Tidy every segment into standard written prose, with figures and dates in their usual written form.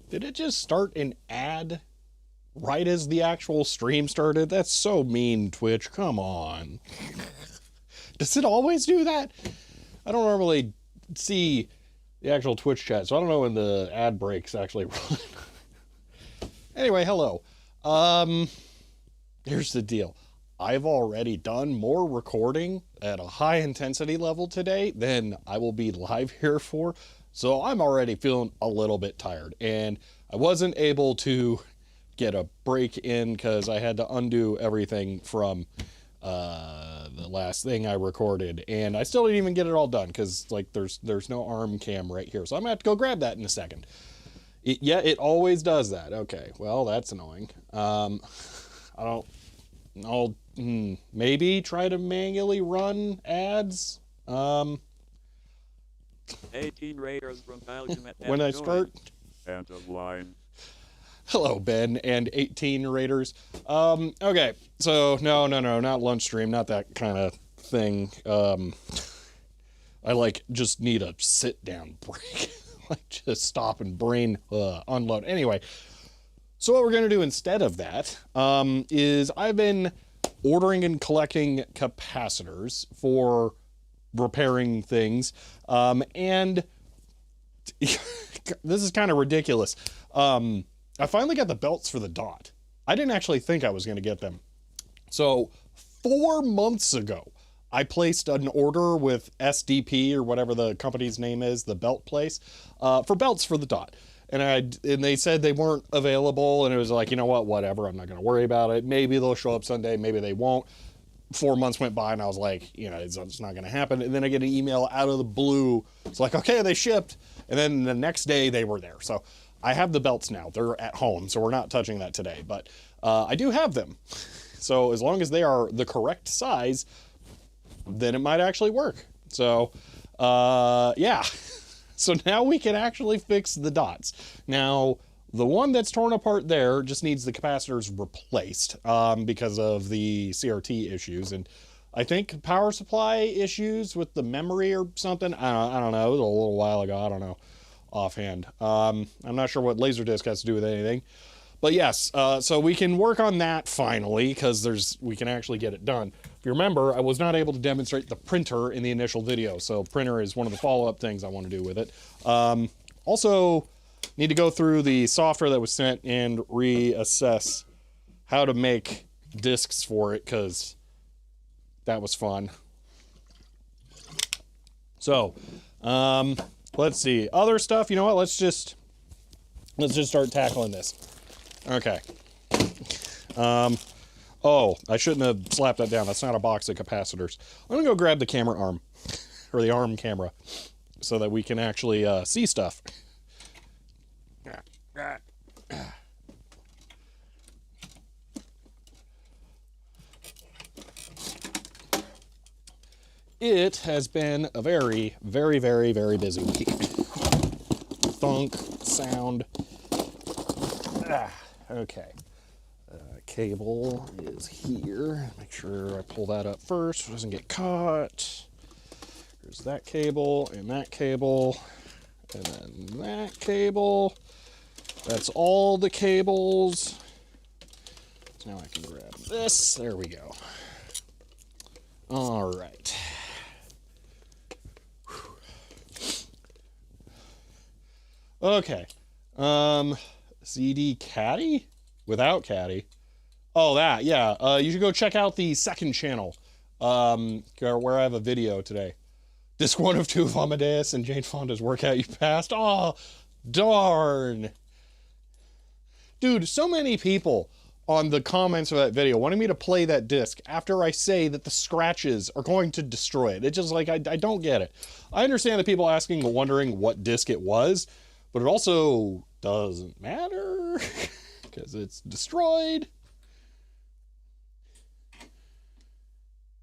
Did it just start an ad right as the actual stream started? That's so mean, Twitch. Come on. Does it always do that? I don't normally see the actual Twitch chat, so I don't know when the ad breaks actually run. Anyway, hello. Here's the deal. I've already done more recording at a high intensity level today than I will be live here for. So I'm already feeling a little bit tired, and I wasn't able to get a break in because I had to undo everything from the last thing I recorded, and I still didn't even get it all done because like there's no arm cam right here, so I'm gonna have to go grab that in a second. It always does that. Okay, well that's annoying. I'll maybe try to manually run ads. 18 Raiders from Belgium at when I start. End of line. Hello, Ben and 18 Raiders. Okay, so no, not lunch stream, not that kind of thing. I like just need a sit down break, like just stop and brain unload. Anyway, so what we're gonna do instead of that is I've been ordering and collecting capacitors for repairing things, and this is kind of ridiculous. I finally got the belts for the dot. I didn't actually think I was going to get them. So 4 months ago, I placed an order with SDP or whatever the company's name is, the belt place, for belts for the dot. And they said they weren't available, and it was like, you know what, whatever, I'm not going to worry about it. Maybe they'll show up Sunday, maybe they won't. 4 months went by and I was like, you know, it's not going to happen. And then I get an email out of the blue. It's like, okay, they shipped. And then the next day they were there. So I have the belts now. They're at home, so we're not touching that today. But I do have them. So as long as they are the correct size, then it might actually work. So, yeah. So now we can actually fix the dots. Now, the one that's torn apart there just needs the capacitors replaced because of the CRT issues. And I think power supply issues with the memory or something. I don't know. It was a little while ago. I don't know offhand. I'm not sure what Laserdisc has to do with anything. But yes, so we can work on that finally because we can actually get it done. If you remember, I was not able to demonstrate the printer in the initial video. So printer is one of the follow-up things I want to do with it. Also, need to go through the software that was sent and reassess how to make discs for it because that was fun. So, let's see. Other stuff, you know what? Let's just Let's just start tackling this. Okay. Oh, I shouldn't have slapped that down. That's not a box of capacitors. I'm gonna go grab the camera arm, or the arm camera, so that we can actually see stuff. It has been a very, very, very, very busy week. Thunk, sound. Okay. Cable is here. Make sure I pull that up first so it doesn't get caught. There's that cable, and then that cable. That's all the cables. So now I can grab this. There we go. All right. Okay. CD Caddy? Without Caddy. Oh, that, yeah. You should go check out the second channel, where I have a video today. Disc 1 of 2 of Amadeus and Jane Fonda's workout you passed. Oh, darn. Dude, so many people on the comments of that video wanting me to play that disc after I say that the scratches are going to destroy it. It's just like, I don't get it. I understand the people asking, wondering what disc it was, but it also doesn't matter because it's destroyed.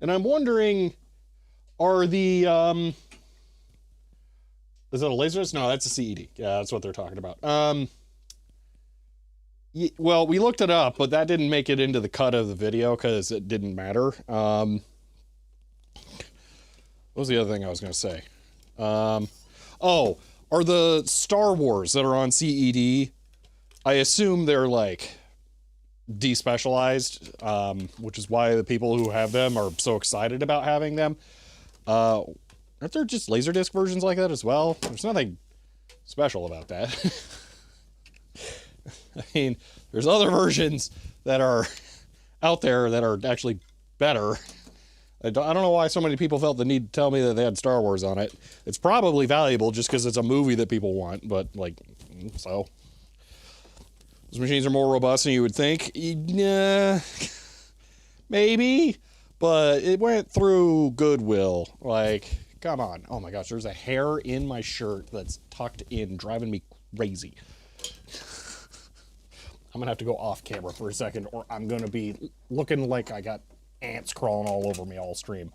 And I'm wondering, are the, is that a Laserdisc? No, that's a CED. Yeah, that's what they're talking about. Well, we looked it up, but that didn't make it into the cut of the video because it didn't matter. What was the other thing I was going to say? Oh, are the Star Wars that are on CED, I assume they're like despecialized, which is why the people who have them are so excited about having them. Aren't there just Laserdisc versions like that as well? There's nothing special about that. I mean, there's other versions that are out there that are actually better. I don't know why so many people felt the need to tell me that they had Star Wars on it. It's probably valuable just because it's a movie that people want, but like, so. Those machines are more robust than you would think. Yeah, maybe, but it went through Goodwill. Like, come on. Oh my gosh, there's a hair in my shirt that's tucked in, driving me crazy. I'm gonna have to go off camera for a second, or I'm gonna be looking like I got ants crawling all over me all stream.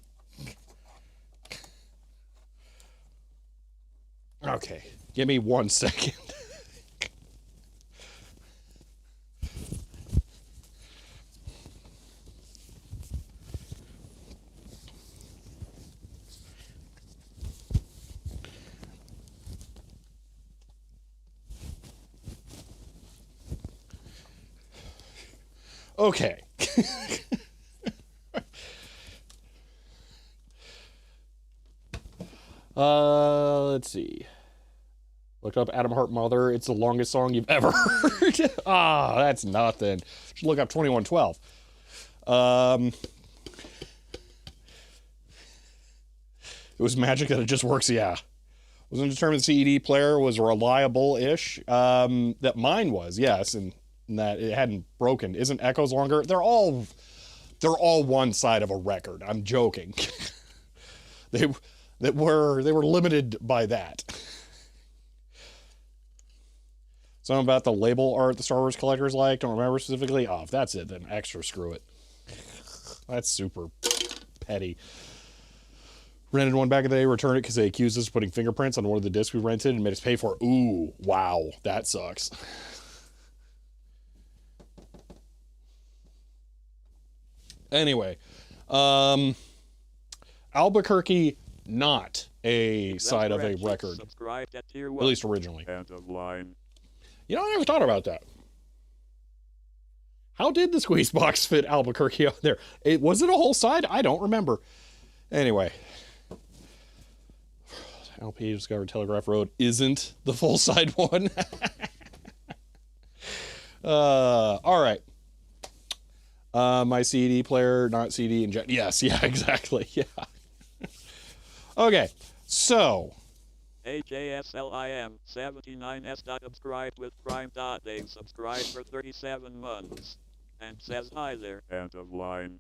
Okay, give me 1 second. Okay. Let's see. Looked up Adam Hart Mother. It's the longest song you've ever heard. Ah, that's nothing. Should look up 2112. It was magic that it just works, yeah. Wasn't determined the CED player was reliable-ish. That mine was, yes, and that it hadn't broken. Isn't Echoes longer? They're all one side of a record. I'm joking. They were limited by that. Something about the label art the Star Wars collectors like. Don't remember specifically. Oh, if that's it, then extra screw it. That's super petty. Rented one back in the day, returned it because they accused us of putting fingerprints on one of the discs we rented and made us pay for it. Ooh, wow, that sucks. Anyway, Albuquerque, not a side of a record, at least originally. You know, I never thought about that. How did the squeeze box fit Albuquerque on there? Was it a whole side? I don't remember. Anyway. LP discovered Telegraph Road isn't the full side one. All right. My CD player, not CD inject. Yes, yeah, exactly. Yeah. Okay, so AJSLIM79S. Subscribed with Prime. They've subscribed for 37 months. And says hi there. End of line.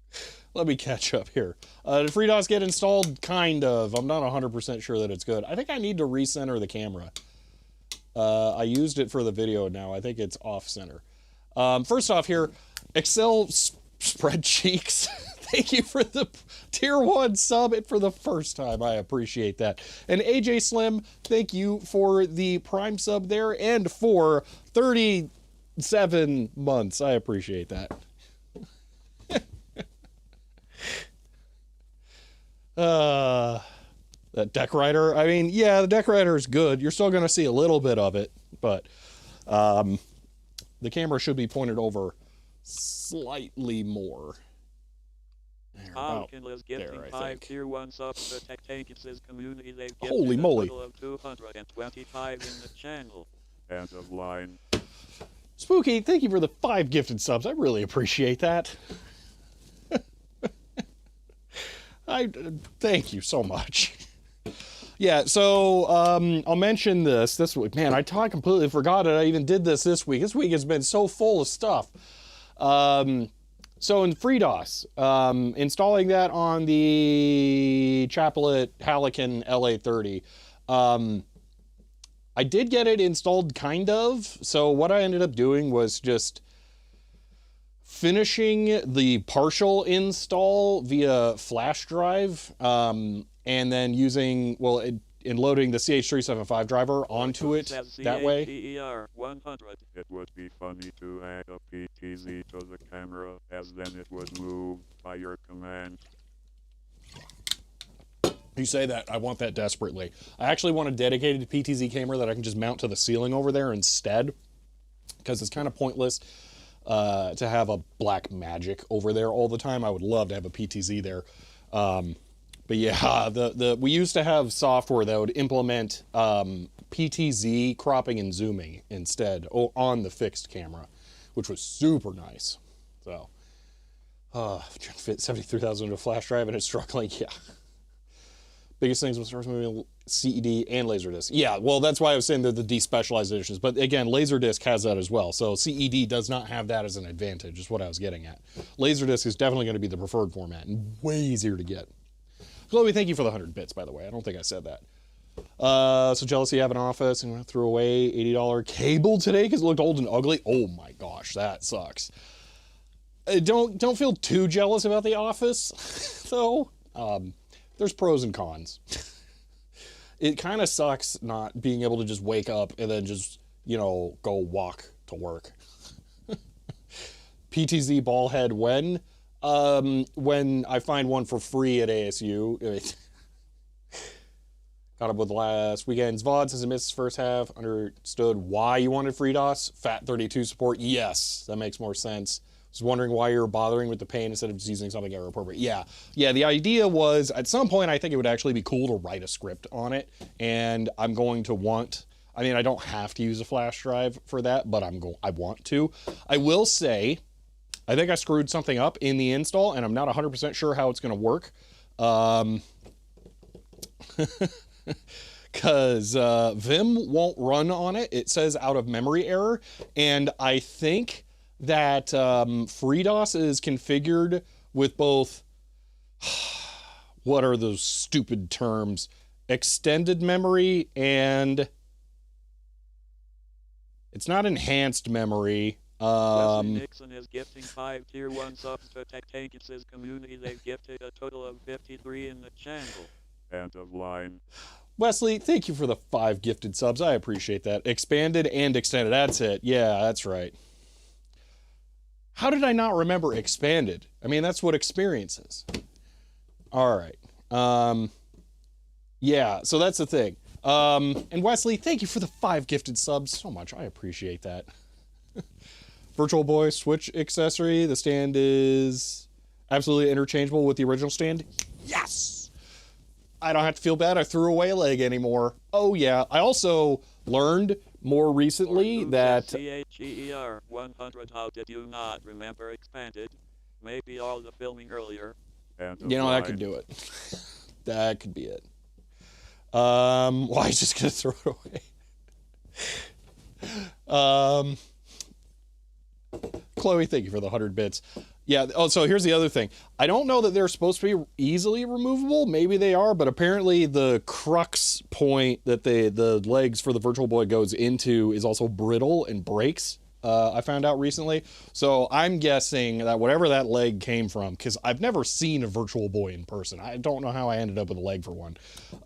Let me catch up here. Did FreeDOS get installed? Kind of. I'm not 100% sure that it's good. I think I need to recenter the camera. I used it for the video now. I think it's off center. First off here, Excel spread cheeks. Thank you for the tier 1 sub and for the first time. I appreciate that. And AJ Slim, thank you for the Prime sub there and for 37 months. I appreciate that. That deck writer, I mean, yeah, the deck writer is good. You're still going to see a little bit of it, but the camera should be pointed over slightly more. Falcon is gifting 5 tier 1 subs to Tech community. They've Holy gifted moly. a total of 225 in the channel. End of line. Spooky, thank you for the 5 gifted subs. I really appreciate that. Thank you so much. Yeah, so I'll mention this week. Man, I completely forgot it. I even did this week. This week has been so full of stuff. So in FreeDOS, installing that on the Chaplet Hallican LA30, I did get it installed kind of. So what I ended up doing was just finishing the partial install via flash drive, and then using, in loading the CH375 driver onto it that way. It would be funny to add a PTZ to the camera, as then it would move by your command. You say that, I want that desperately. I actually want a dedicated PTZ camera that I can just mount to the ceiling over there instead, because it's kind of pointless to have a black magic over there all the time. I would love to have a PTZ there. But yeah, we used to have software that would implement PTZ cropping and zooming instead on the fixed camera, which was super nice. So, trying to fit 73,000 into a flash drive and it's struggling. Yeah. Biggest things was first moving CED and Laserdisc. Yeah, well, that's why I was saying they're the despecialized editions. But again, Laserdisc has that as well. So CED does not have that as an advantage, is what I was getting at. Laserdisc is definitely going to be the preferred format and way easier to get. Chloe, thank you for the 100 bits, by the way. I don't think I said that. So jealous you have an office and I threw away $80 cable today because it looked old and ugly. Oh my gosh, that sucks. Don't feel too jealous about the office, though. There's pros and cons. It kind of sucks not being able to just wake up and then just, go walk to work. PTZ ball head when? When I find one for free at ASU. Caught up with last weekend's VOD since I missed the first half. Understood why you wanted FreeDOS. FAT32 support. Yes, that makes more sense. Was wondering why you're bothering with the pain instead of just using something error appropriate. Yeah, the idea was at some point I think it would actually be cool to write a script on it, and I'm going to want, I mean, I don't have to use a flash drive for that, but I want to. I will say, I think I screwed something up in the install, and I'm not 100% sure how it's going to work. Because Vim won't run on it. It says out of memory error, and I think that FreeDOS is configured with both, what are those stupid terms, extended memory and, it's not enhanced memory. Wesley Nixon is gifting 5 tier 1 subs to Tech community. They've gifted a total of 53 in the channel. End of line. Wesley, thank you for the 5 gifted subs. I appreciate that. Expanded and extended. That's it. Yeah, that's right. How did I not remember expanded? I mean, that's what experience is. All right. Yeah, so that's the thing. And Wesley, thank you for the 5 gifted subs so much. I appreciate that. Virtual Boy Switch accessory. The stand is absolutely interchangeable with the original stand. Yes! I don't have to feel bad I threw away a leg anymore. Oh yeah. I also learned more recently that CHER 100. How did you not remember expanded? Maybe all the filming earlier. That could do it. That could be it. Well, I just gonna throw it away. Chloe, thank you for the 100 bits. Yeah, oh, so here's the other thing. I don't know that they're supposed to be easily removable. Maybe they are, but apparently the crux point that the legs for the Virtual Boy goes into is also brittle and breaks. I found out recently. So I'm guessing that whatever that leg came from, because I've never seen a Virtual Boy in person. I don't know how I ended up with a leg for one.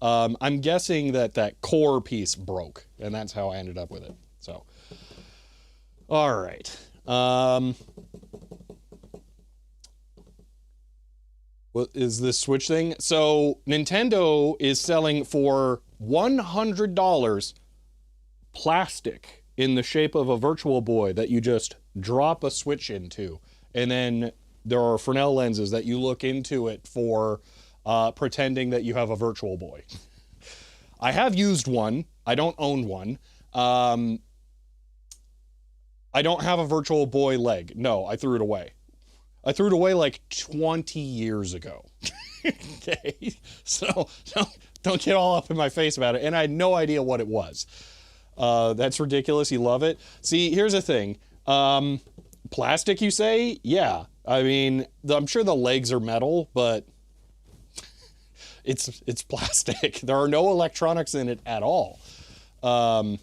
I'm guessing that that core piece broke, and that's how I ended up with it. So, all right. What is this Switch thing? So Nintendo is selling for $100 plastic in the shape of a Virtual Boy that you just drop a Switch into. And then there are Fresnel lenses that you look into it for pretending that you have a Virtual Boy. I have used one. I don't own one. I don't have a Virtual Boy leg. No, I threw it away. I threw it away like 20 years ago. Okay, so don't get all up in my face about it. And I had no idea what it was. That's ridiculous. You love it. See, here's the thing. Plastic, you say? Yeah. I mean, I'm sure the legs are metal, but it's plastic. There are no electronics in it at all. I'm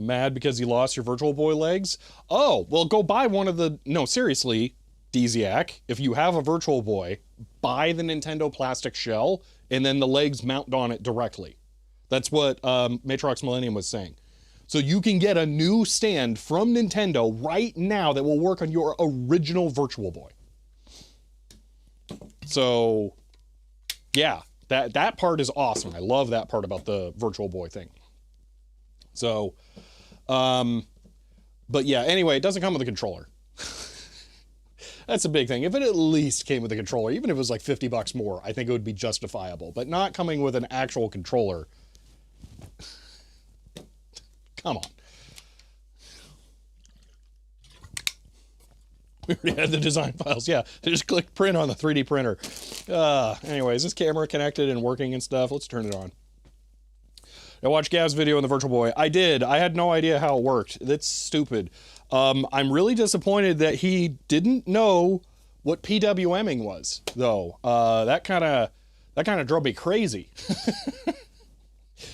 mad because you lost your Virtual Boy legs. Oh, well, go buy one of the... No, seriously, Desiac, if you have a Virtual Boy, buy the Nintendo plastic shell, and then the legs mount on it directly. That's what Matrox Millennium was saying. So you can get a new stand from Nintendo right now that will work on your original Virtual Boy. So, yeah, that part is awesome. I love that part about the Virtual Boy thing. So, but yeah, anyway, it doesn't come with a controller. That's a big thing. If it at least came with a controller, even if it was like $50 more, I think it would be justifiable. But not coming with an actual controller. Come on. We already had the design files. Yeah, just click print on the 3D printer. Anyway, is this camera connected and working and stuff? Let's turn it on. I watched Gav's video on the Virtual Boy. I did. I had no idea how it worked. That's stupid. I'm really disappointed that he didn't know what PWMing was, though. That kind of drove me crazy.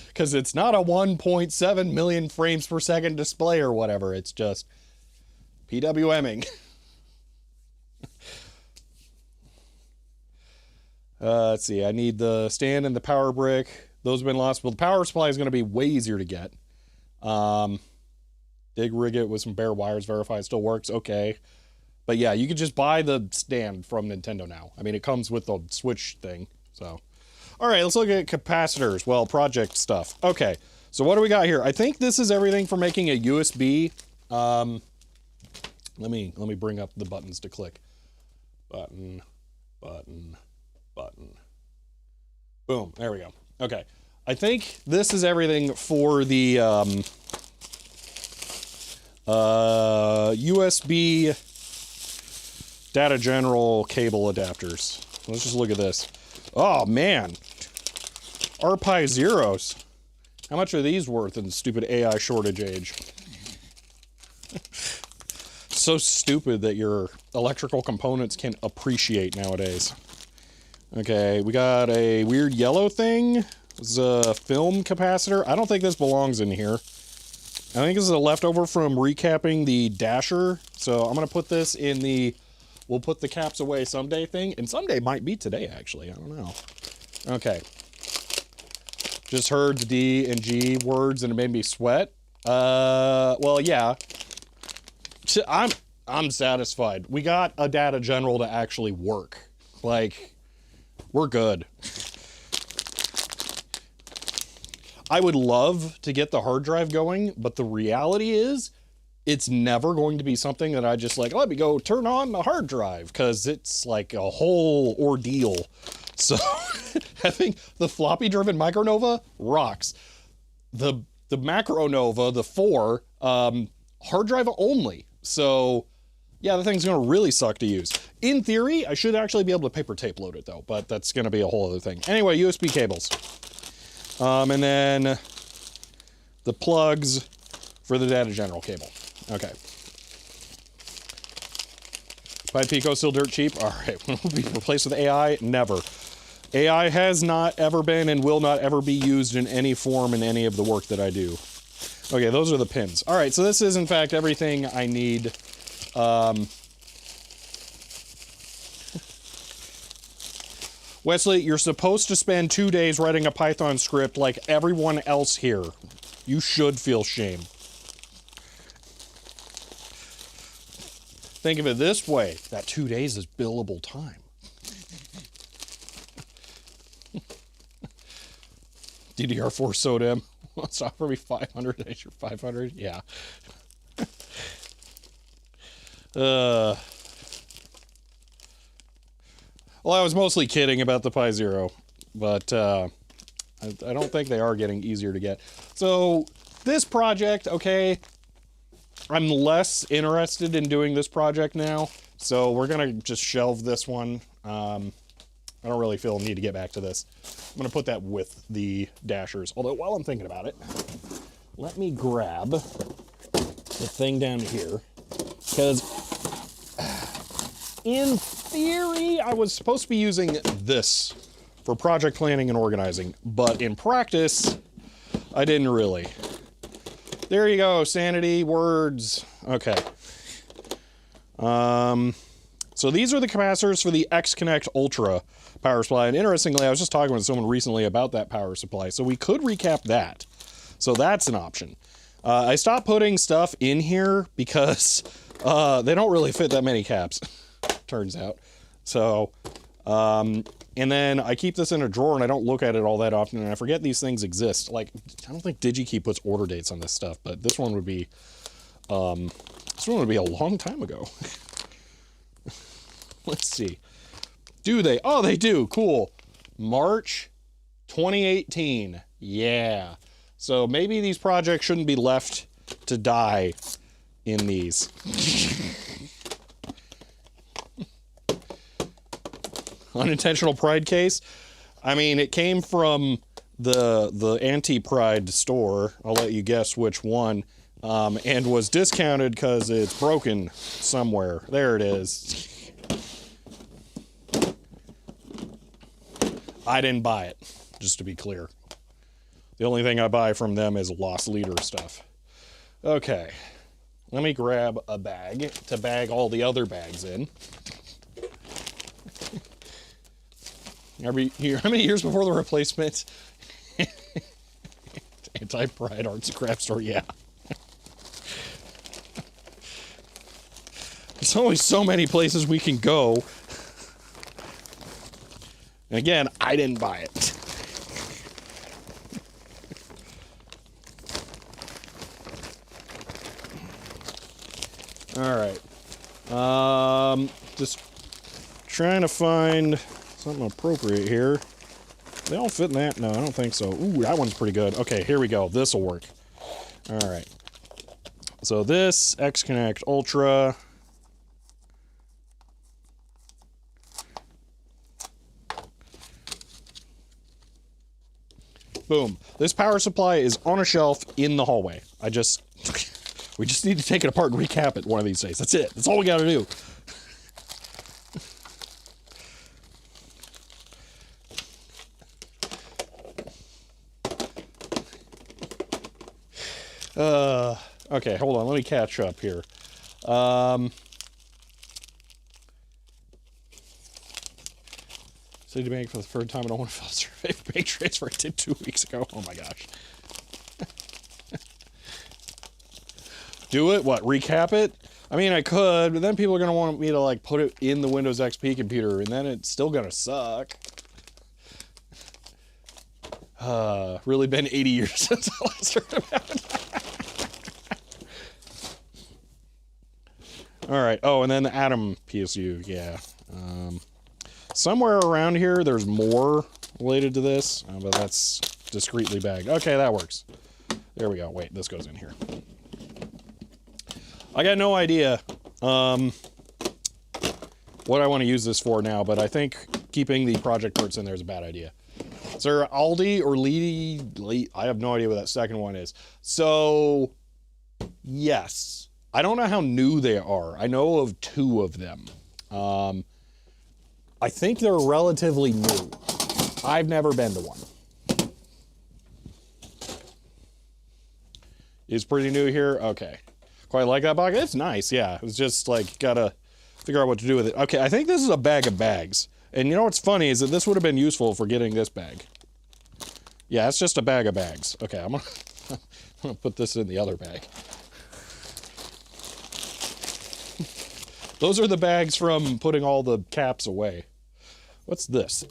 Because it's not a 1.7 million frames per second display or whatever. It's just PWMing. Let's see. I need the stand and the power brick. Those have been lost. Well, the power supply is going to be way easier to get. Dig rig it with some bare wires, verify it still works. Okay. But yeah, you could just buy the stand from Nintendo now. I mean, it comes with the Switch thing. So, all right, let's look at capacitors. Well, project stuff. Okay. So what do we got here? I think this is everything for making a USB. Let me bring up the buttons to click. Button, button, button. Boom. There we go. Okay. I think this is everything for the USB data general cable adapters. Let's just look at this. Oh man, RPi zeros. How much are these worth in stupid AI shortage age? So stupid that your electrical components can appreciate nowadays. Okay, we got a weird yellow thing. This is a film capacitor. I don't think this belongs in here. I think this is a leftover from recapping the Dasher. So I'm going to put this in the we'll put the caps away someday thing. And someday might be today, actually. I don't know. Okay. Just heard the D and G words and it made me sweat. Well, yeah. I'm satisfied. We got a data general to actually work. Like, we're good. I would love to get the hard drive going, but the reality is it's never going to be something that I just like, let me go turn on the hard drive, because it's like a whole ordeal. So having the floppy driven Micronova rocks. The Macronova, the 4, hard drive only. So yeah, the thing's going to really suck to use. In theory, I should actually be able to paper tape load it though, but that's going to be a whole other thing. Anyway, USB cables. And then the plugs for the data general cable. Okay. Pied Pico still dirt cheap? All right, will be replaced with AI? Never. AI has not ever been and will not ever be used in any form in any of the work that I do. Okay, those are the pins. All right, so this is in fact everything I need. Wesley, you're supposed to spend 2 days writing a Python script like everyone else here. You should feel shame. Think of it this way, that 2 days is billable time. DDR4 SODIMM wants to offer me 500, I should 500, yeah. Well, I was mostly kidding about the Pi Zero, but I don't think they are getting easier to get. So this project, okay, I'm less interested in doing this project now, so we're gonna just shelve this one. I don't really feel a need to get back to this. I'm gonna put that with the dashers. Although while I'm thinking about it, let me grab the thing down here, because in theory, I was supposed to be using this for project planning and organizing, but in practice, I didn't really. There you go, sanity words. Okay. So these are the capacitors for the X-Connect Ultra power supply. And interestingly, I was just talking with someone recently about that power supply. So we could recap that. So that's an option. I stopped putting stuff in here because they don't really fit that many caps, turns out. So, and then I keep this in a drawer and I don't look at it all that often and I forget these things exist. Like, I don't think DigiKey puts order dates on this stuff, but this one would be a long time ago. Let's see. Do they? Oh, they do. Cool. March 2018. Yeah. So maybe these projects shouldn't be left to die in these. Unintentional pride case. I mean, it came from the anti-pride store. I'll let you guess which one. And was discounted because it's broken somewhere. There it is. I didn't buy it, just to be clear. The only thing I buy from them is lost leader stuff. Okay. Let me grab a bag to bag all the other bags in. How many years before the replacement? Anti-pride arts and craft store, yeah. There's only so many places we can go. And again, I didn't buy it. All right. Just trying to find something appropriate here. They all fit in that? No, I don't think so. Ooh, that one's pretty good. Okay, here we go. This will work. All right. So this X-Connect Ultra. Boom. This power supply is on a shelf in the hallway. We just need to take it apart and recap it one of these days. That's it. That's all we got to do. Okay, hold on. Let me catch up here. City Bank for the third time. I don't want to file a survey for bank transfer. I did 2 weeks ago. Oh my gosh. Do it? What? Recap it? I mean, I could, but then people are going to want me to like put it in the Windows XP computer, and then it's still going to suck. Really been 80 years since I last heard about it. All right. Oh, and then the Atom PSU. Yeah. Somewhere around here, there's more related to this, but that's discreetly bagged. Okay, that works. There we go. Wait, this goes in here. I got no idea what I want to use this for now, but I think keeping the project parts in there is a bad idea. Is there Aldi or Lidl? I have no idea what that second one is. So, yes. I don't know how new they are. I know of 2 of them. I think they're relatively new. I've never been to one. It's pretty new here? Okay. Quite like that box? It's nice, yeah. It's just like, gotta figure out what to do with it. Okay, I think this is a bag of bags. And you know what's funny is that this would have been useful for getting this bag. Yeah, it's just a bag of bags. Okay, I'm gonna put this in the other bag. Those are the bags from putting all the caps away. What's this?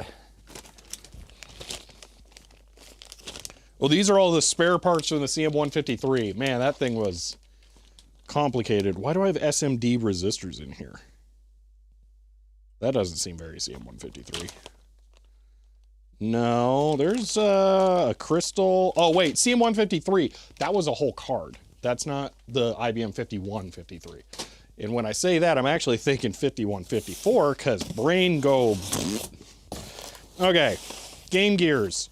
Well, these are all the spare parts from the CM153. Man, that thing was complicated. Why do I have SMD resistors in here? That doesn't seem very CM153. No, there's a crystal. Oh, wait, CM153. That was a whole card. That's not the IBM 5153. And when I say that, I'm actually thinking 5154 because brain go. Okay, Game Gears.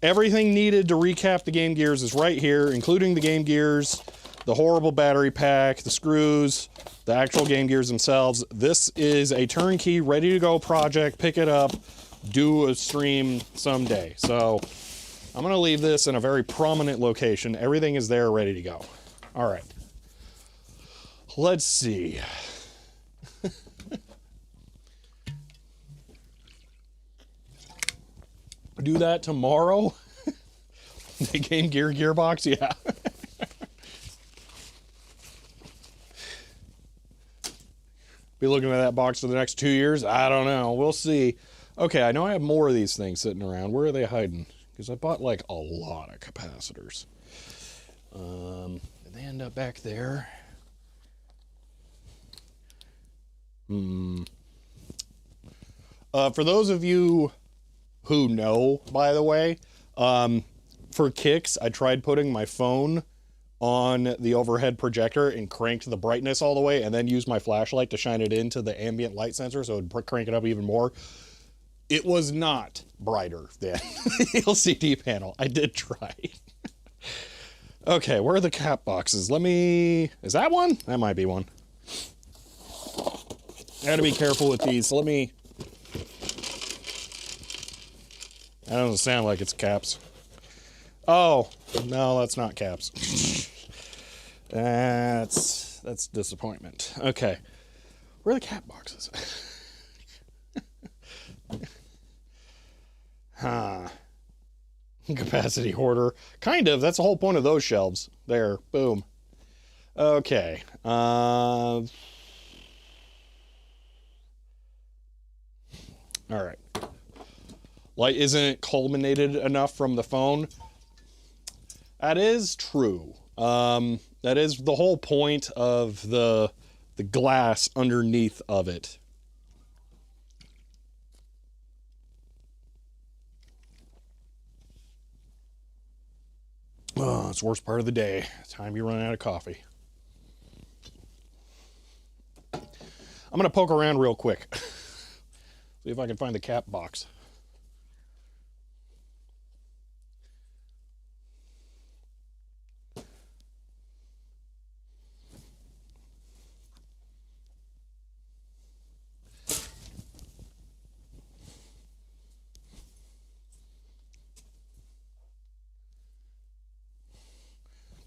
Everything needed to recap the Game Gears is right here, including the Game Gears, the horrible battery pack, the screws, the actual Game Gears themselves. This is a turnkey, ready to go project. Pick it up, do a stream someday. So I'm going to leave this in a very prominent location. Everything is there, ready to go. All right. Let's see. Do that tomorrow? The Game Gear gearbox? Yeah. Be looking at that box for the next 2 years? I don't know. We'll see. Okay, I know I have more of these things sitting around. Where are they hiding? Because I bought like a lot of capacitors. And they end up back there. For those of you who know, by the way, for kicks, I tried putting my phone on the overhead projector and cranked the brightness all the way and then used my flashlight to shine it into the ambient light sensor so it would crank it up even more. It was not brighter than the LCD panel. I did try. Okay, where are the cap boxes? Is that one? That might be one. I gotta be careful with these. That doesn't sound like it's caps. Oh, no, that's not caps. That's disappointment. Okay. Where are the cap boxes? Huh. Capacity hoarder. Kind of. That's the whole point of those shelves. There. Boom. Okay. All right. Light isn't culminated enough from the phone. That is true. That is the whole point of the glass underneath of it. Oh, it's the worst part of the day. Time you run out of coffee. I'm going to poke around real quick. See if I can find the cap box.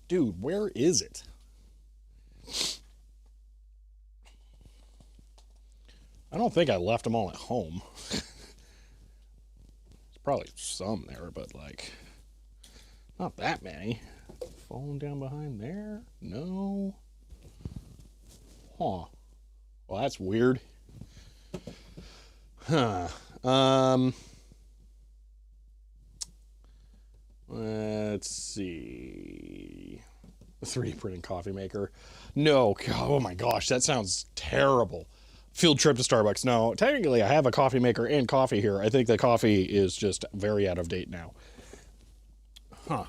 Dude, where is it? I don't think I left them all at home. There's probably some there, but like, not that many. Phone down behind there? No. Huh. Well, that's weird. Huh. Let's see. A 3D printing coffee maker. No. Oh my gosh, that sounds terrible. Field trip to Starbucks. No, technically I have a coffee maker and coffee here. I think the coffee is just very out of date now. Huh.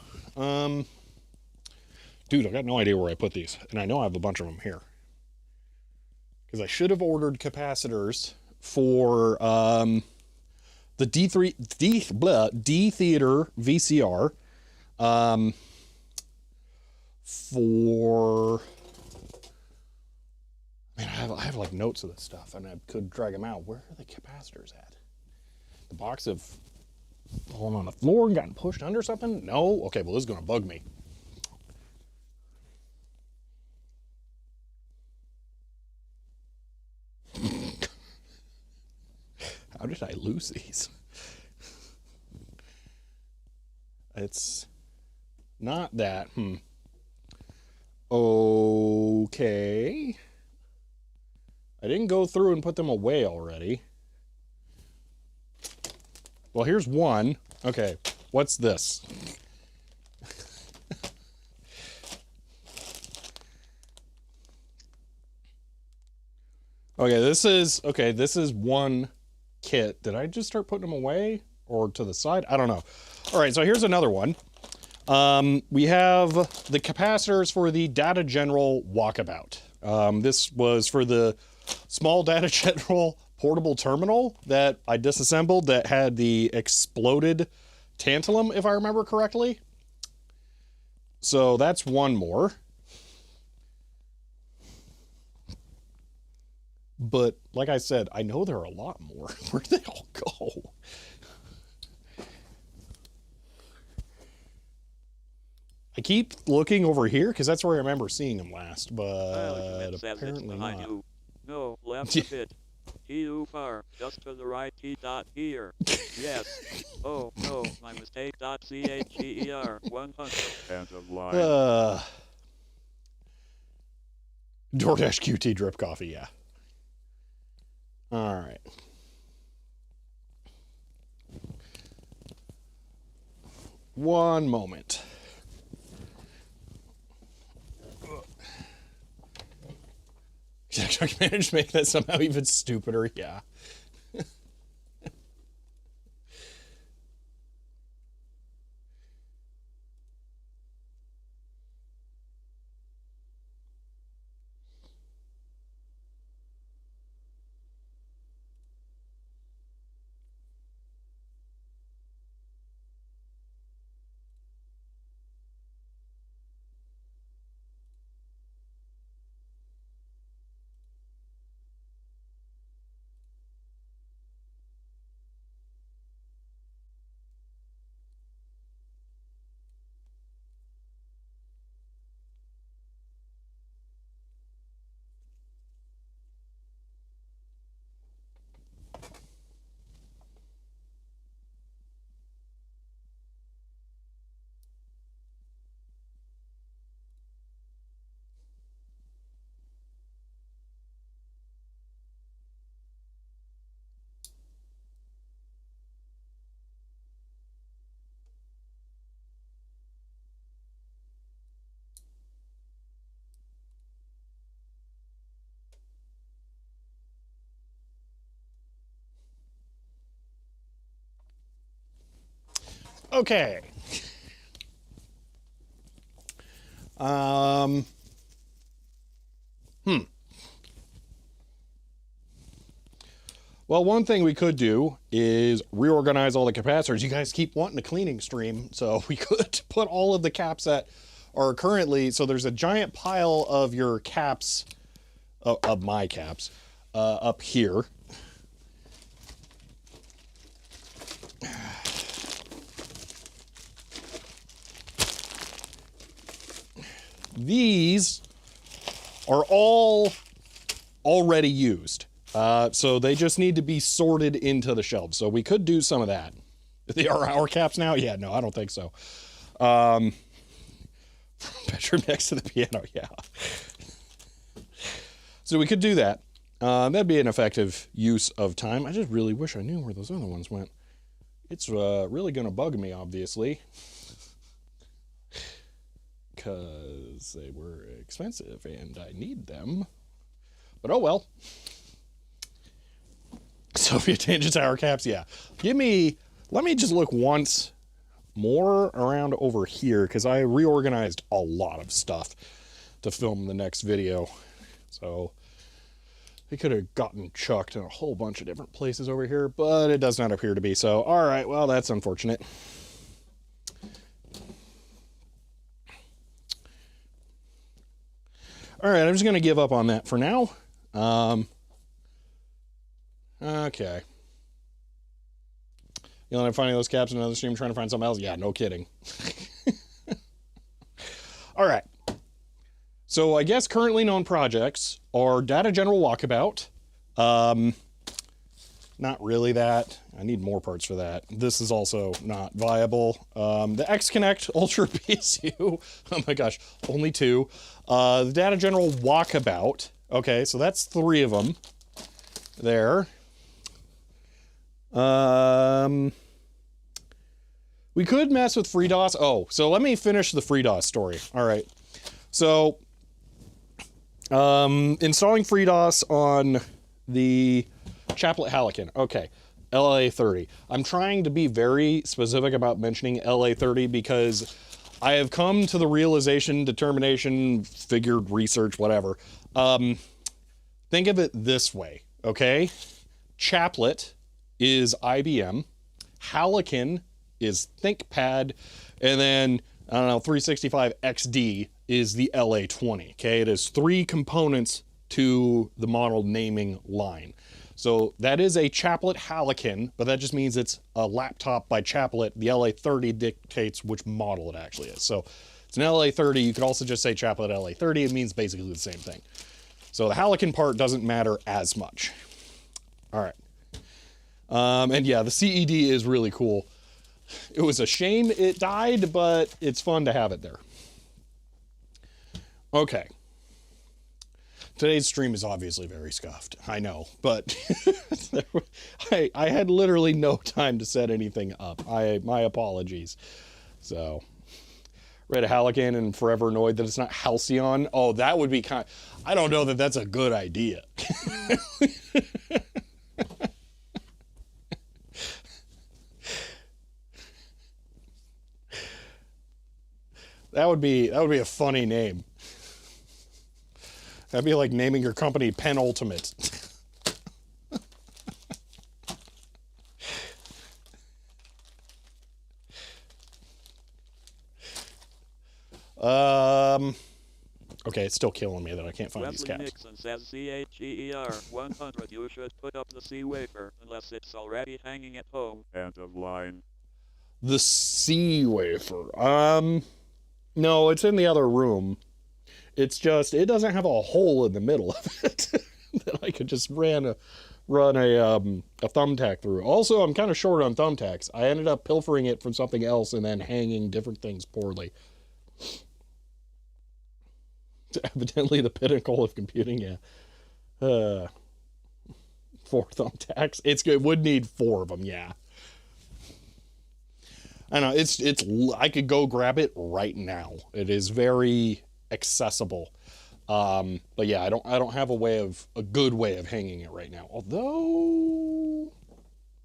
Dude, I got no idea where I put these. And I know I have a bunch of them here. Because I should have ordered capacitors for the D Theater VCR. For, man, I have like notes of this stuff, and I could drag them out. Where are the capacitors at? The box have fallen on the floor and gotten pushed under something? No? Okay, well, this is going to bug me. How did I lose these? It's not that. Okay. I didn't go through and put them away already. Well, here's one. Okay, what's this? this is one kit. Did I just start putting them away or to the side? I don't know. All right, so here's another one. We have the capacitors for the Data General Walkabout. This was for the small Data General portable terminal that I disassembled that had the exploded tantalum, if I remember correctly. So that's one more. But like I said, I know there are a lot more. Where did they all go? I keep looking over here because that's where I remember seeing them last, but apparently not. No, left a bit. Too far, just to the right. T dot here. Yes. Oh no, my mistake. Dot CHER 100. End of line. DoorDash QT drip coffee. Yeah. All right. One moment. I managed to make that somehow even stupider, yeah. Okay. Well, one thing we could do is reorganize all the capacitors. You guys keep wanting a cleaning stream, so we could put all of the caps that are currently, so there's a giant pile of your caps, of my caps, up here. These are all already used. So they just need to be sorted into the shelves. So we could do some of that. They are our caps now? Yeah, no, I don't think so. Bedroom next to the piano, yeah. So we could do that. That'd be an effective use of time. I just really wish I knew where those other ones went. It's really gonna bug me, obviously. Because they were expensive and I need them. But oh well. Soviet tangent tower caps, yeah. Let me just look once more around over here because I reorganized a lot of stuff to film the next video. So It could have gotten chucked in a whole bunch of different places over here, but it does not appear to be. So, all right, well, that's unfortunate. All right, I'm just going to give up on that for now. Okay. You know, I'm finding those caps in another stream, trying to find something else. Yeah, no kidding. All right. So I guess currently known projects are Data General Walkabout. Not really that. I need more parts for that. This is also not viable. The X-Connect Ultra PSU. Oh my gosh, only 2. The Data General Walkabout. Okay, so that's 3 of them. There. We could mess with FreeDOS. Oh, so let me finish the FreeDOS story. All right. So, installing FreeDOS on the chaplet Haliken. Okay, LA30. I'm trying to be very specific about mentioning LA30 because I have come to the realization, determination, figured, research, whatever. Think of it this way, okay? Chaplet is IBM. Haliken is ThinkPad. And then, I don't know, 365 XD is the LA20, okay? It is 3 components to the model naming line. So that is a chaplet Haliken, but that just means it's a laptop by chaplet. The LA30 dictates which model it actually is. So it's an LA30. You could also just say chaplet LA30. It means basically the same thing. So the Haliken part doesn't matter as much. All right. And yeah, the CED is really cool. It was a shame it died, but it's fun to have it there. Okay. Today's stream is obviously very scuffed. I know, but I had literally no time to set anything up. My apologies. So, read a Haliken and forever annoyed that it's not Halcyon. Oh, that would be I don't know that that's a good idea. That would be a funny name. That'd be like naming your company Penultimate. Okay, it's still killing me that I can't find these caps. Nixon says CHER 100. You should put up the C wafer unless it's already hanging at home. End of line. The C wafer. No, it's in the other room. It's just, it doesn't have a hole in the middle of it that I could just run a thumbtack through. Also, I'm kind of short on thumbtacks. I ended up pilfering it from something else and then hanging different things poorly. It's evidently the pinnacle of computing, yeah. 4 thumbtacks. It would need 4 of them, yeah. I know, I could go grab it right now. It is very accessible. But yeah, I don't have a good way of hanging it right now. Although,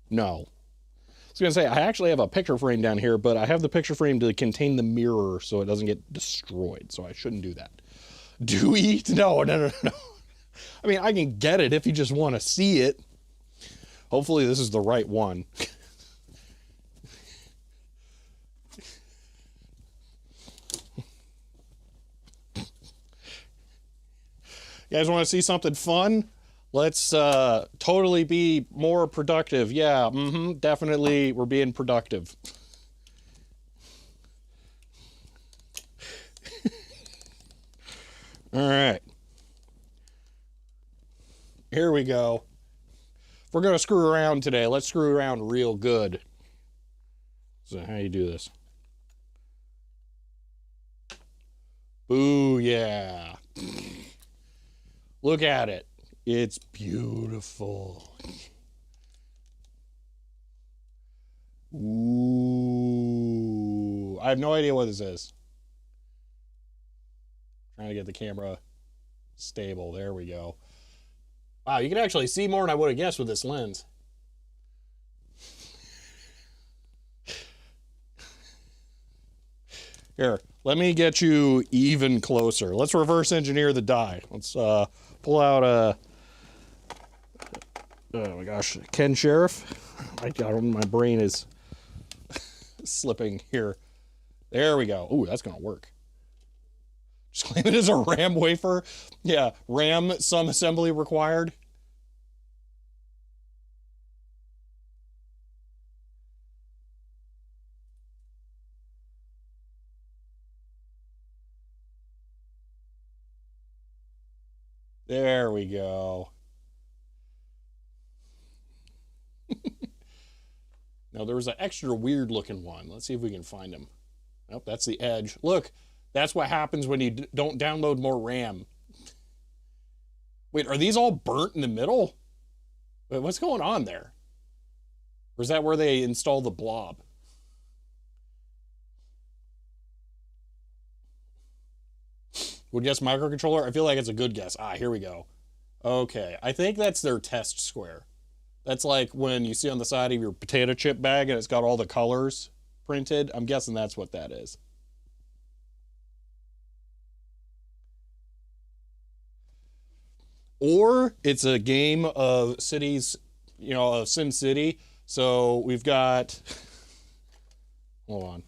no. I was gonna say, I actually have a picture frame down here, but I have the picture frame to contain the mirror so it doesn't get destroyed, so I shouldn't do that. Do we? No. I mean, I can get it if you just want to see it. Hopefully this is the right one. You guys want to see something fun? Let's totally be more productive. Yeah, definitely we're being productive. All right. Here we go. If we're going to screw around today, let's screw around real good. So how you do this? Ooh, yeah. Look at it. It's beautiful. Ooh. I have no idea what this is. Trying to get the camera stable. There we go. Wow, you can actually see more than I would have guessed with this lens. Here, let me get you even closer. Let's reverse engineer the die. Let's pull out Oh my gosh, Ken Sheriff. My brain is slipping here. There we go. Ooh, that's gonna work. Just claim it as a RAM wafer. Yeah, RAM, some assembly required. There we go. Now there was an extra weird looking one. Let's see if we can find him. Nope, that's the edge. Look, that's what happens when you don't download more RAM. Wait, are these all burnt in the middle? Wait, what's going on there? Or is that where they install the blob? Would guess microcontroller? I feel like it's a good guess. Ah, here we go. Okay, I think that's their test square. That's like when you see on the side of your potato chip bag and it's got all the colors printed. I'm guessing that's what that is. Or it's a game of cities, you know, of Sim City. So we've got, hold on.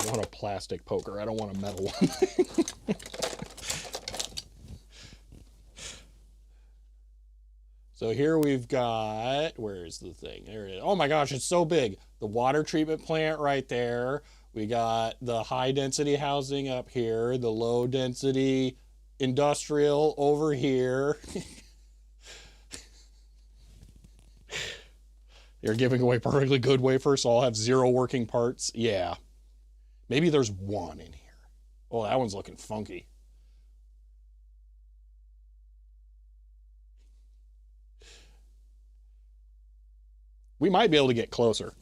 I want a plastic poker. I don't want a metal one. So here we've got, where is the thing? There it is. Oh my gosh, it's so big. The water treatment plant right there. We got the high density housing up here, the low density industrial over here. They're giving away perfectly good wafers, so I'll have 0 working parts. Yeah. Maybe there's 1 in here. Oh, that one's looking funky. We might be able to get closer.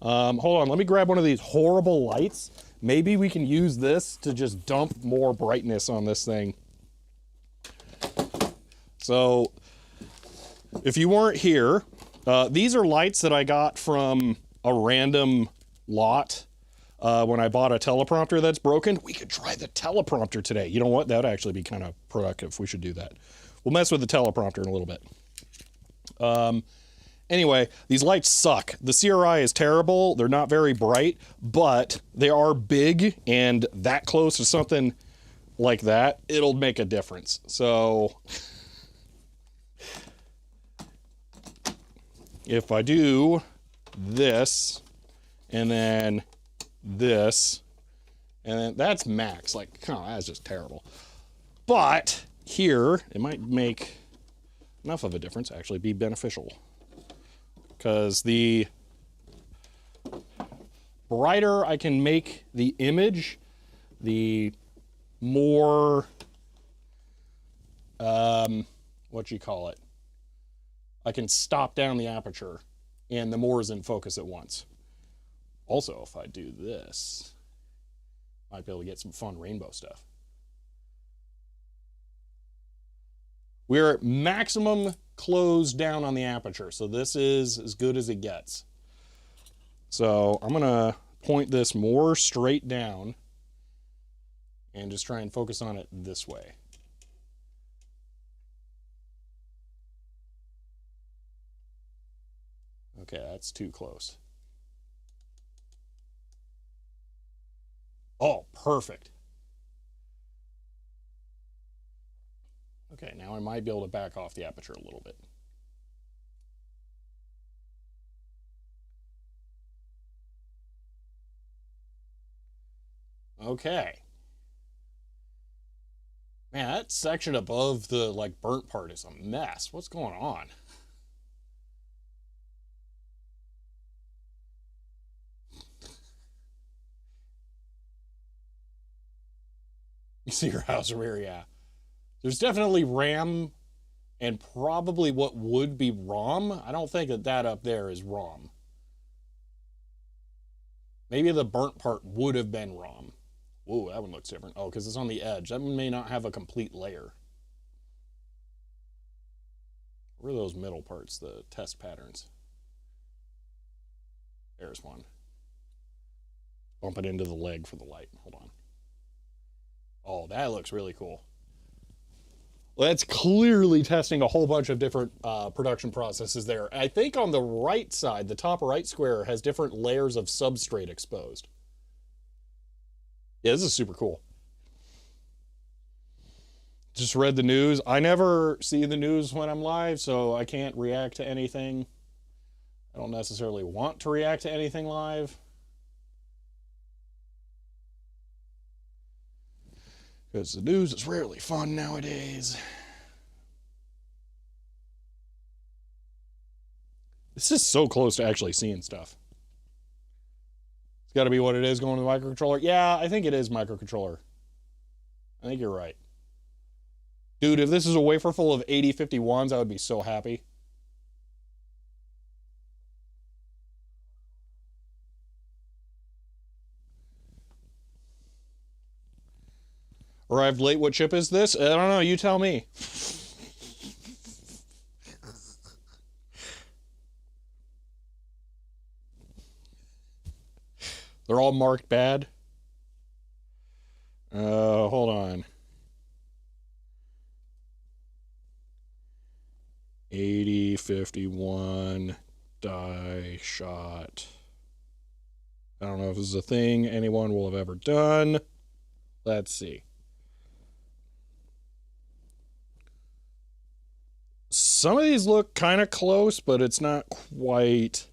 Hold on, let me grab one of these horrible lights. Maybe we can use this to just dump more brightness on this thing. So, if you weren't here, these are lights that I got from a random lot when I bought a teleprompter that's broken. We could try the teleprompter today. You know what? That would actually be kind of productive. We should do that. We'll mess with the teleprompter in a little bit. Anyway, these lights suck. The CRI is terrible. They're not very bright, but they are big, and that close to something like that, it'll make a difference. So if I do this, and then this, and then that's max. Like, oh, that's just terrible. But here, it might make enough of a difference, actually be beneficial. Because the brighter I can make the image, the more, what you call it, I can stop down the aperture, and the more is in focus at once. Also, if I do this, I might be able to get some fun rainbow stuff. We're at maximum closed down on the aperture, so this is as good as it gets. So I'm gonna point this more straight down and just try and focus on it this way. Okay, that's too close. Oh, perfect. Okay, now I might be able to back off the aperture a little bit. Okay. Man, that section above the like burnt part is a mess. What's going on? You see your house over here, yeah. There's definitely RAM and probably what would be ROM. I don't think that that up there is ROM. Maybe the burnt part would have been ROM. Whoa, that one looks different. Oh, because it's on the edge. That one may not have a complete layer. Where are those middle parts, the test patterns? There's one. Bump it into the leg for the light. Hold on. Oh, that looks really cool. Well, that's clearly testing a whole bunch of different production processes there. I think on the right side, the top right square has different layers of substrate exposed. Yeah, this is super cool. Just read the news. I never see the news when I'm live, so I can't react to anything. I don't necessarily want to react to anything live. Because the news is rarely fun nowadays. This is so close to actually seeing stuff. It's got to be what it is going to the microcontroller. Yeah, I think it is microcontroller. I think you're right. Dude, if this is a wafer full of 8051s, I would be so happy. Arrived late. What chip is this? I don't know. You tell me. They're all marked bad. Hold on. 8051 die shot. I don't know if this is a thing anyone will have ever done. Let's see. Some of these look kind of close, but it's not quite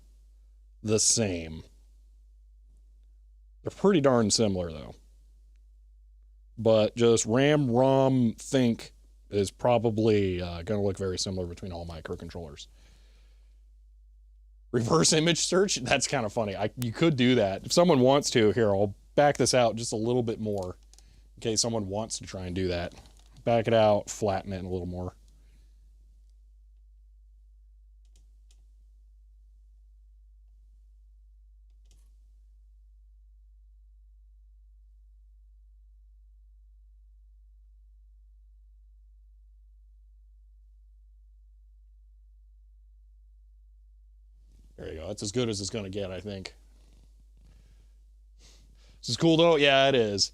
the same. They're pretty darn similar, though. But just RAM, ROM, think is probably going to look very similar between all microcontrollers. Reverse image search? That's kind of funny. You could do that. If someone wants to, here, I'll back this out just a little bit more in case someone wants to try and do that. Back it out, flatten it a little more. There you go. That's as good as it's going to get, I think. This is cool, though. Yeah, it is.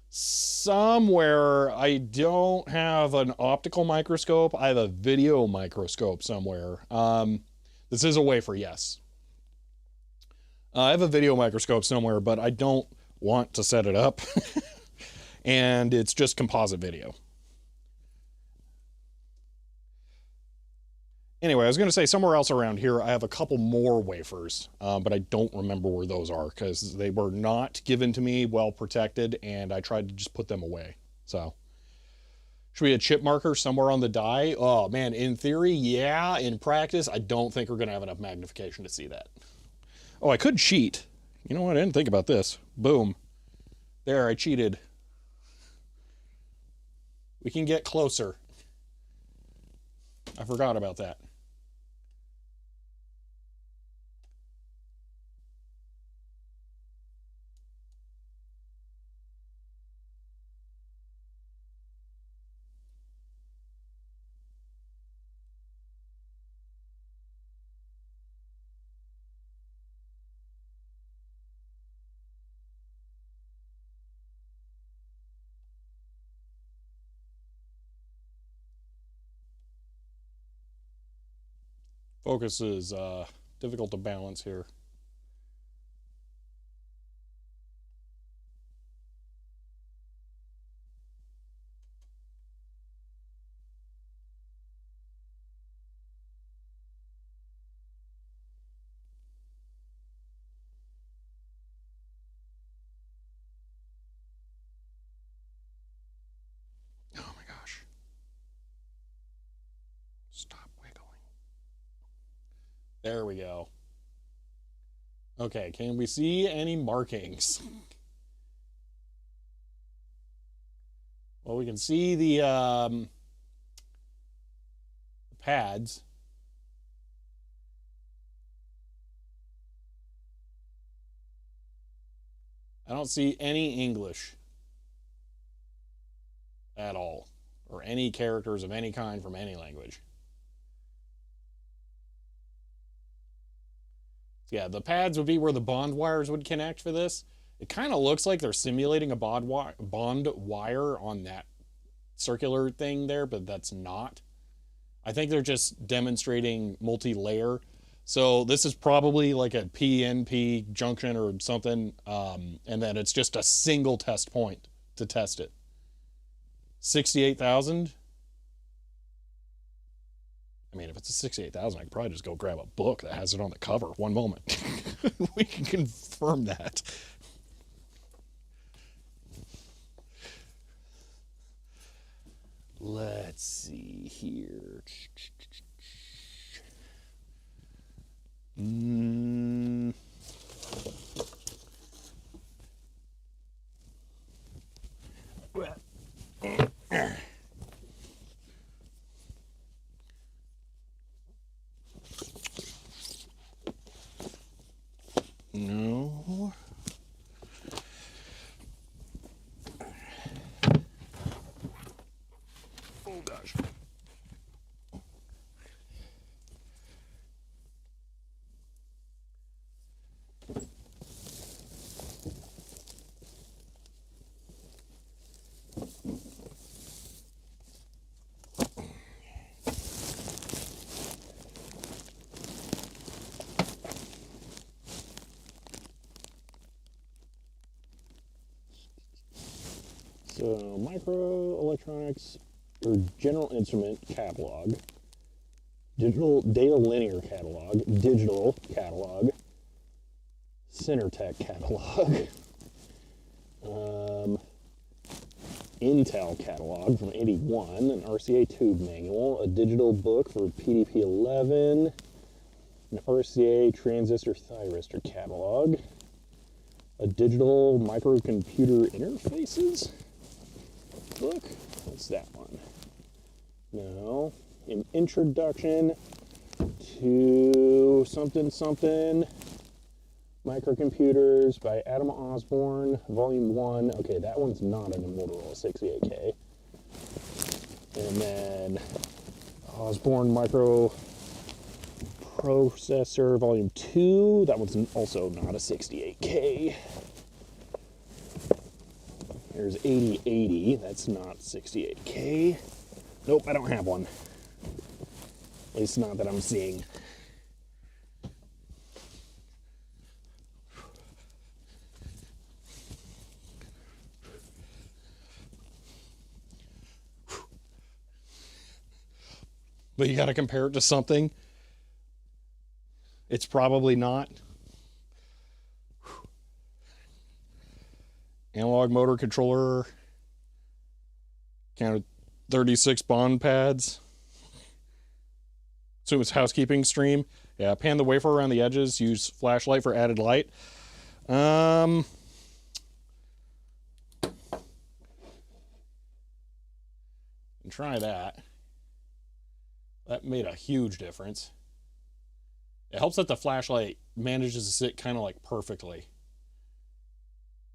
Somewhere, I don't have an optical microscope. I have a video microscope somewhere. This is a wafer, yes. I have a video microscope somewhere, but I don't want to set it up. And it's just composite video. Anyway, I was going to say somewhere else around here, I have a couple more wafers, but I don't remember where those are because they were not given to me well protected, and I tried to just put them away. So, should be a chip marker somewhere on the die? Oh, man, in theory, yeah. In practice, I don't think we're going to have enough magnification to see that. Oh, I could cheat. You know what? I didn't think about this. Boom. There, I cheated. We can get closer. I forgot about that. Focus is difficult to balance here. Oh my gosh. Stop wiggling. There we go. Okay, can we see any markings? Well, we can see the pads. I don't see any English at all, or any characters of any kind from any language. Yeah, the pads would be where the bond wires would connect for this. It kind of looks like they're simulating a bond wire on that circular thing there, but that's not. I think they're just demonstrating multi-layer. So this is probably like a PNP junction or something, and then it's just a single test point to test it. 68,000. I mean, if it's a 68,000, I could probably just go grab a book that has it on the cover. One moment. We can confirm that. Let's see here. No. Oh gosh. So, microelectronics or general instrument catalog, digital data linear catalog, digital catalog, Centertech catalog, Intel catalog from 81, an RCA tube manual, a digital book for PDP-11, an RCA transistor thyristor catalog, a digital microcomputer interfaces book. What's that one? No. An introduction to something something microcomputers by Adam Osborne, Volume 1. Okay, that one's not in a Motorola 68K. And then Osborne Microprocessor, Volume 2. That one's also not a 68K. There's 8080. That's not 68K. Nope, I don't have one. At least not that I'm seeing. But you got to compare it to something. It's probably not. Analog motor controller. Counted 36 bond pads. So it's housekeeping stream. Yeah, pan the wafer around the edges. Use flashlight for added light. And try that. That made a huge difference. It helps that the flashlight manages to sit kind of like perfectly.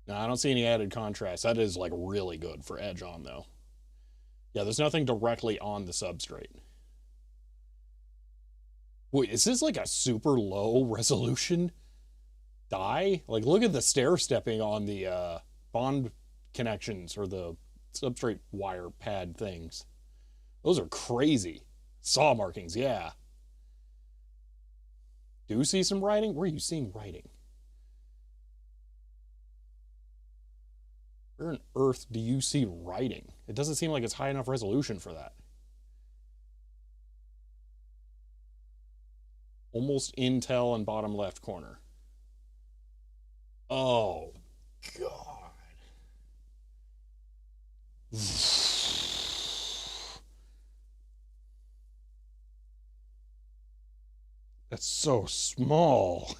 Now, I don't see any added contrast. That is like really good for edge on though. Yeah, there's nothing directly on the substrate. Wait, is this like a super low resolution die? Like, look at the stair stepping on the bond connections or the substrate wire pad things. Those are crazy. Saw markings, yeah. Do you see some writing? Where are you seeing writing? Where on earth do you see writing? It doesn't seem like it's high enough resolution for that. Almost Intel in bottom left corner. Oh, God. That's so small.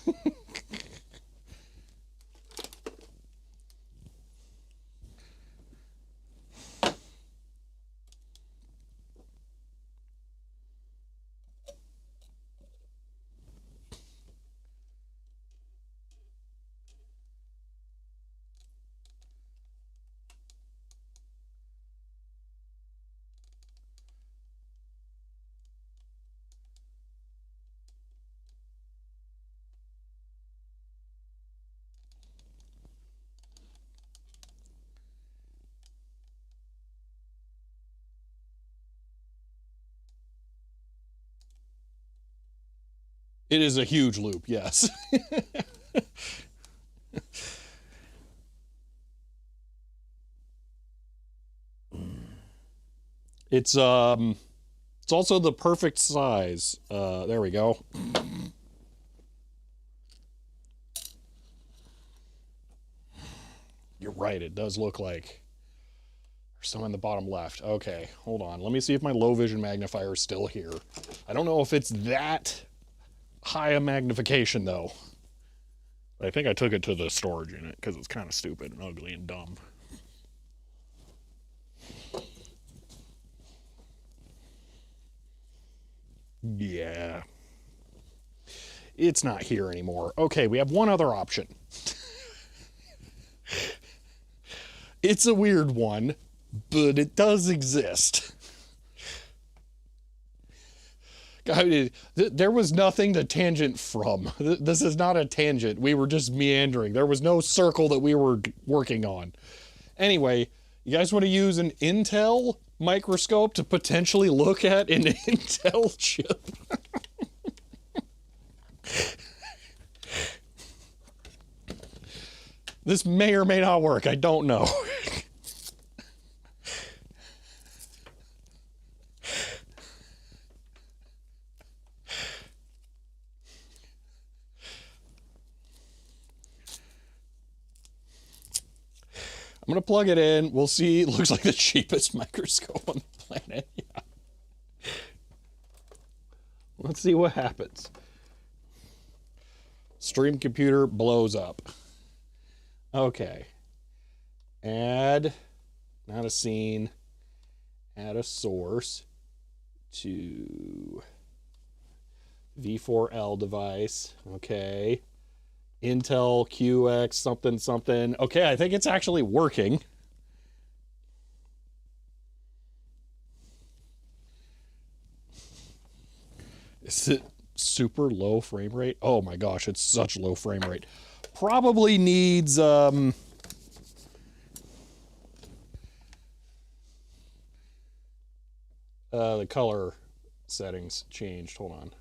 It is a huge loop, yes. It's also the perfect size. There we go. You're right, it does look like there's some in the bottom left. Okay, hold on. Let me see if my low vision magnifier is still here. I don't know if it's that high a magnification though. I think I took it to the storage unit because it's kind of stupid and ugly and dumb. Yeah. It's not here anymore. Okay, we have one other option. It's a weird one, but it does exist. God, there was nothing to tangent from. This is not a tangent. We were just meandering. There was no circle that we were working on. Anyway, you guys want to use an Intel microscope to potentially look at an Intel chip? This may or may not work. I don't know. I'm going to plug it in. We'll see. It looks like the cheapest microscope on the planet. Yeah. Let's see what happens. Stream computer blows up. Okay. Add, not a scene, add a source to V4L device. Okay. Intel QX something something. Okay, I think it's actually working. Is it super low frame rate? Oh my gosh, it's such low frame rate. Probably needs the color settings changed. Hold on.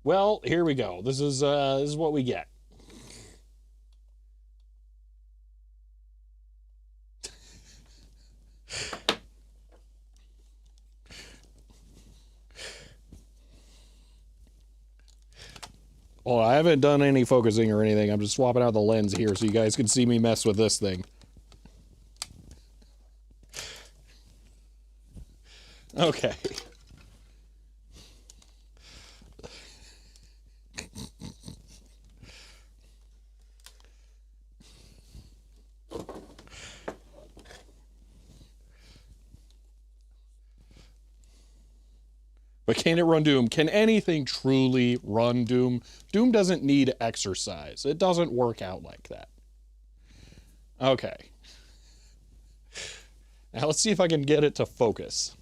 Well, here we go. This is what we get. Well, I haven't done any focusing or anything. I'm just swapping out the lens here so you guys can see me mess with this thing. Okay. But can it run Doom? Can anything truly run Doom? Doom doesn't need exercise. It doesn't work out like that. Okay. Now let's see if I can get it to focus.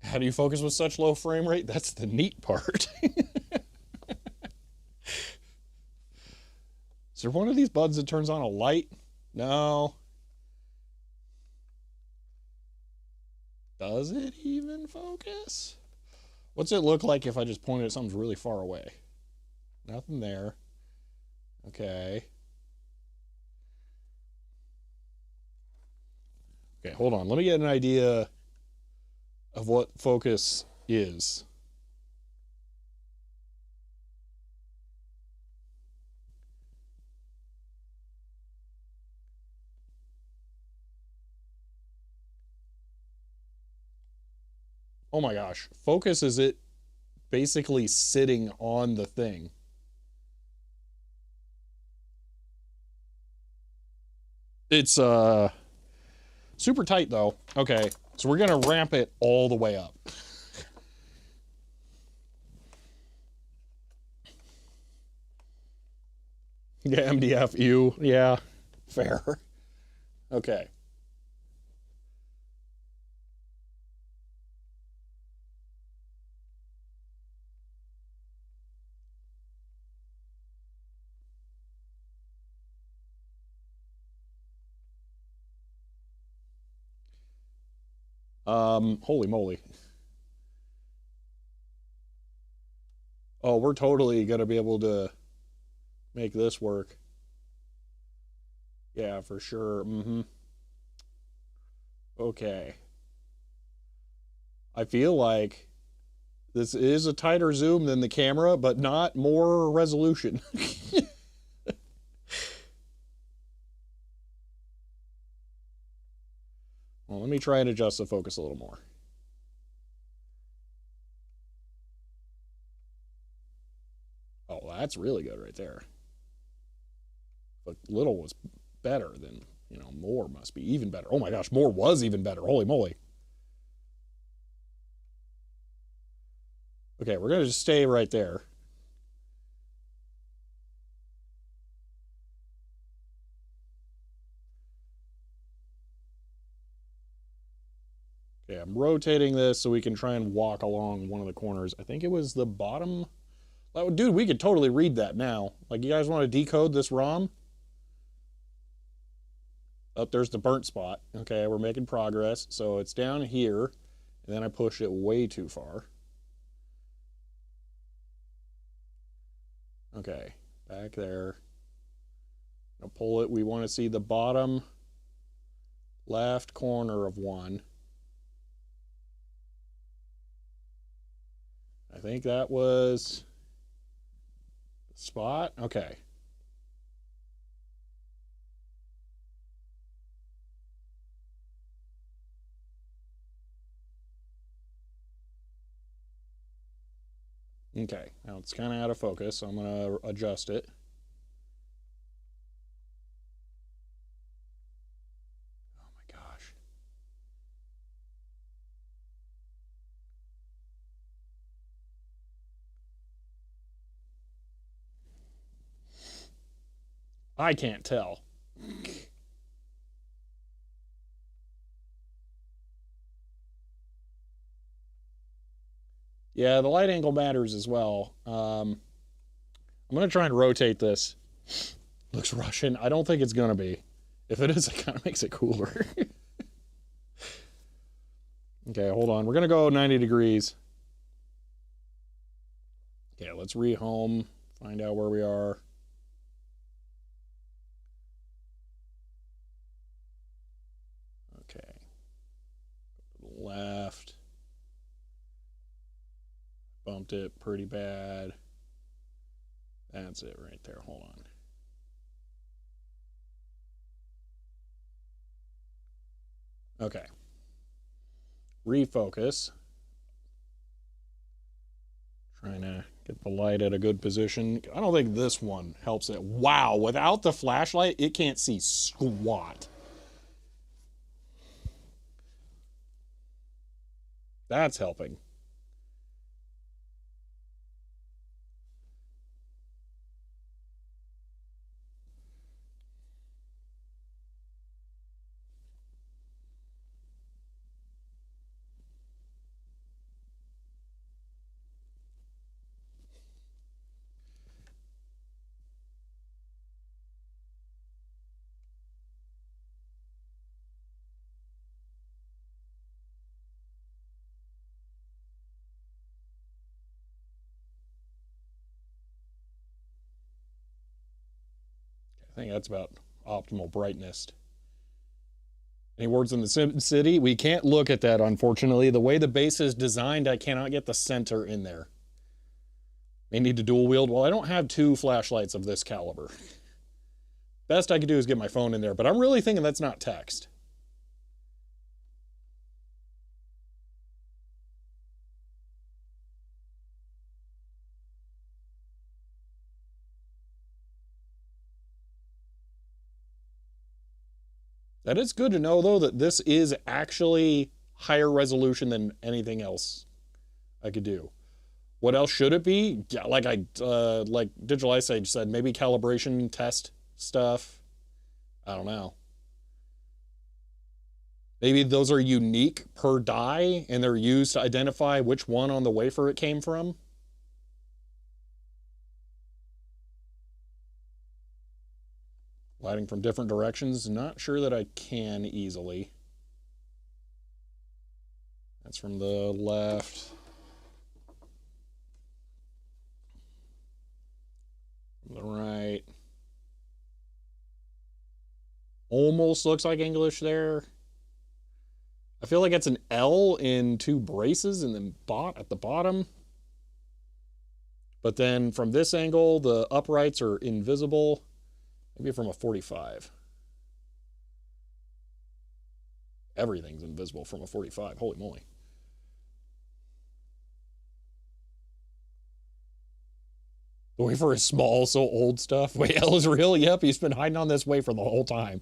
How do you focus with such low frame rate? That's the neat part. Is there one of these buds that turns on a light? No. Does it even focus? What's it look like if I just point it at something really far away? Nothing there. Okay. Okay, hold on. Let me get an idea of what focus is. Oh my gosh. Focus is it basically sitting on the thing. It's super tight though. Okay, so we're gonna ramp it all the way up. Yeah, MDF, ew, yeah. Fair. Okay. Holy moly. Oh, we're totally gonna be able to make this work. Yeah, for sure. Okay. I feel like this is a tighter zoom than the camera, but not more resolution. Well, let me try and adjust the focus a little more. Oh, that's really good right there. But little was better than, more must be even better. Oh my gosh, more was even better. Holy moly. Okay, we're going to just stay right there. Okay, I'm rotating this so we can try and walk along one of the corners. I think it was the bottom. Oh, dude, we could totally read that now. Like, you guys want to decode this ROM? Oh, there's the burnt spot. Okay, we're making progress. So it's down here, and then I push it way too far. Okay, back there. I'll pull it. We want to see the bottom left corner of one. I think that was the spot. Okay. Okay, now it's kind of out of focus, so I'm going to adjust it. Oh my gosh. I can't tell. Yeah, the light angle matters as well. I'm going to try and rotate this. Looks Russian. I don't think it's going to be. If it is, it kind of makes it cooler. Okay, hold on. We're going to go 90 degrees. Okay, let's rehome, find out where we are. Okay. Go to the left. Bumped it pretty bad. That's it right there. Hold on. Okay. Refocus. Trying to get the light at a good position. I don't think this one helps it. Wow, without the flashlight, it can't see squat. That's helping. I think that's about optimal brightness. Any words in the Sim City? We can't look at that, unfortunately. The way the base is designed, I cannot get the center in there. May need to dual wield. Well, I don't have two flashlights of this caliber. Best I could do is get my phone in there, but I'm really thinking that's not text. That is good to know, though, that this is actually higher resolution than anything else I could do. What else should it be? Yeah, like Digital Ice Age said, maybe calibration test stuff. I don't know. Maybe those are unique per die and they're used to identify which one on the wafer it came from. Lighting from different directions, not sure that I can easily. That's from the left. From the right. Almost looks like English there. I feel like it's an L in two braces and then at the bottom. But then from this angle, the uprights are invisible. Maybe from a 45. Everything's invisible from a 45. Holy moly. The wafer is small, so old stuff. Wait, L is real? Yep, he's been hiding on this wafer the whole time.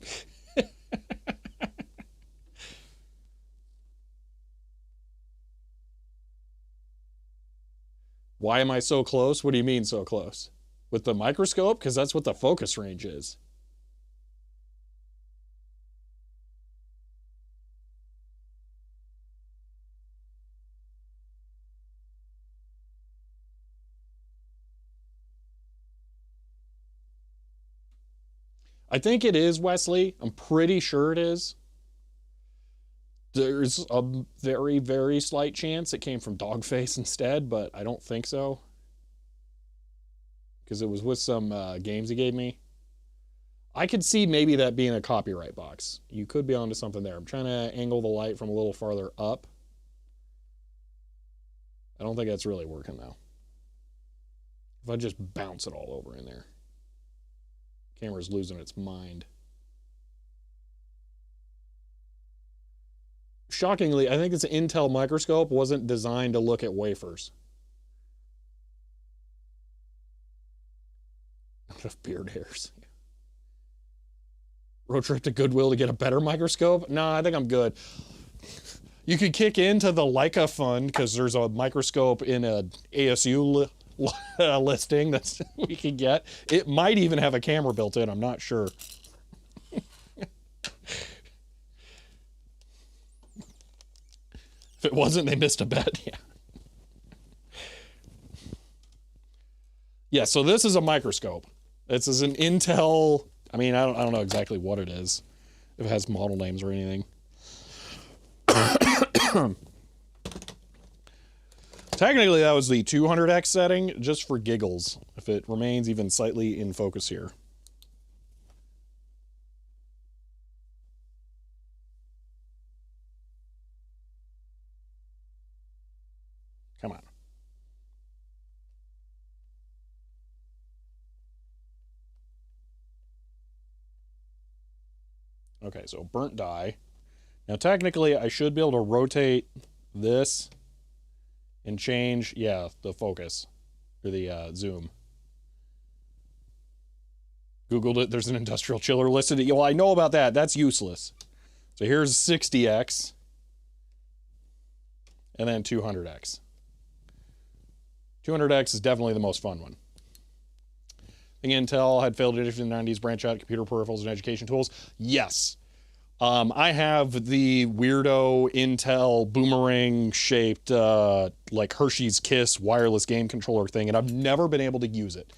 Why am I so close? What do you mean so close? With the microscope? Because that's what the focus range is. I think it is, Wesley. I'm pretty sure it is. There's a very, very slight chance it came from Dogface instead, but I don't think so. Because it was with some games he gave me. I could see maybe that being a copyright box. You could be onto something there. I'm trying to angle the light from a little farther up. I don't think that's really working though. If I just bounce it all over in there. Camera's losing its mind. Shockingly, I think this Intel microscope wasn't designed to look at wafers. Not enough beard hairs. Road trip to Goodwill to get a better microscope? No, I think I'm good. You could kick into the Leica fund because there's a microscope in a ASU listing that we could get. It might even have a camera built in. I'm not sure. If it wasn't, they missed a bet. Yeah. Yeah. So this is a microscope. This is an Intel. I mean, I don't know exactly what it is. If it has model names or anything. Technically, that was the 200x setting, just for giggles, if it remains even slightly in focus here. Come on. Okay, so burnt die. Now, technically, I should be able to rotate this and change, yeah, the focus, or the zoom. Googled it. There's an industrial chiller listed. Well, I know about that. That's useless. So here's 60x, and then 200x. 200x is definitely the most fun one. I think Intel had failed edition in the 90s, branch out computer peripherals and education tools. Yes. I have the weirdo Intel boomerang shaped like Hershey's Kiss wireless game controller thing, and I've never been able to use it.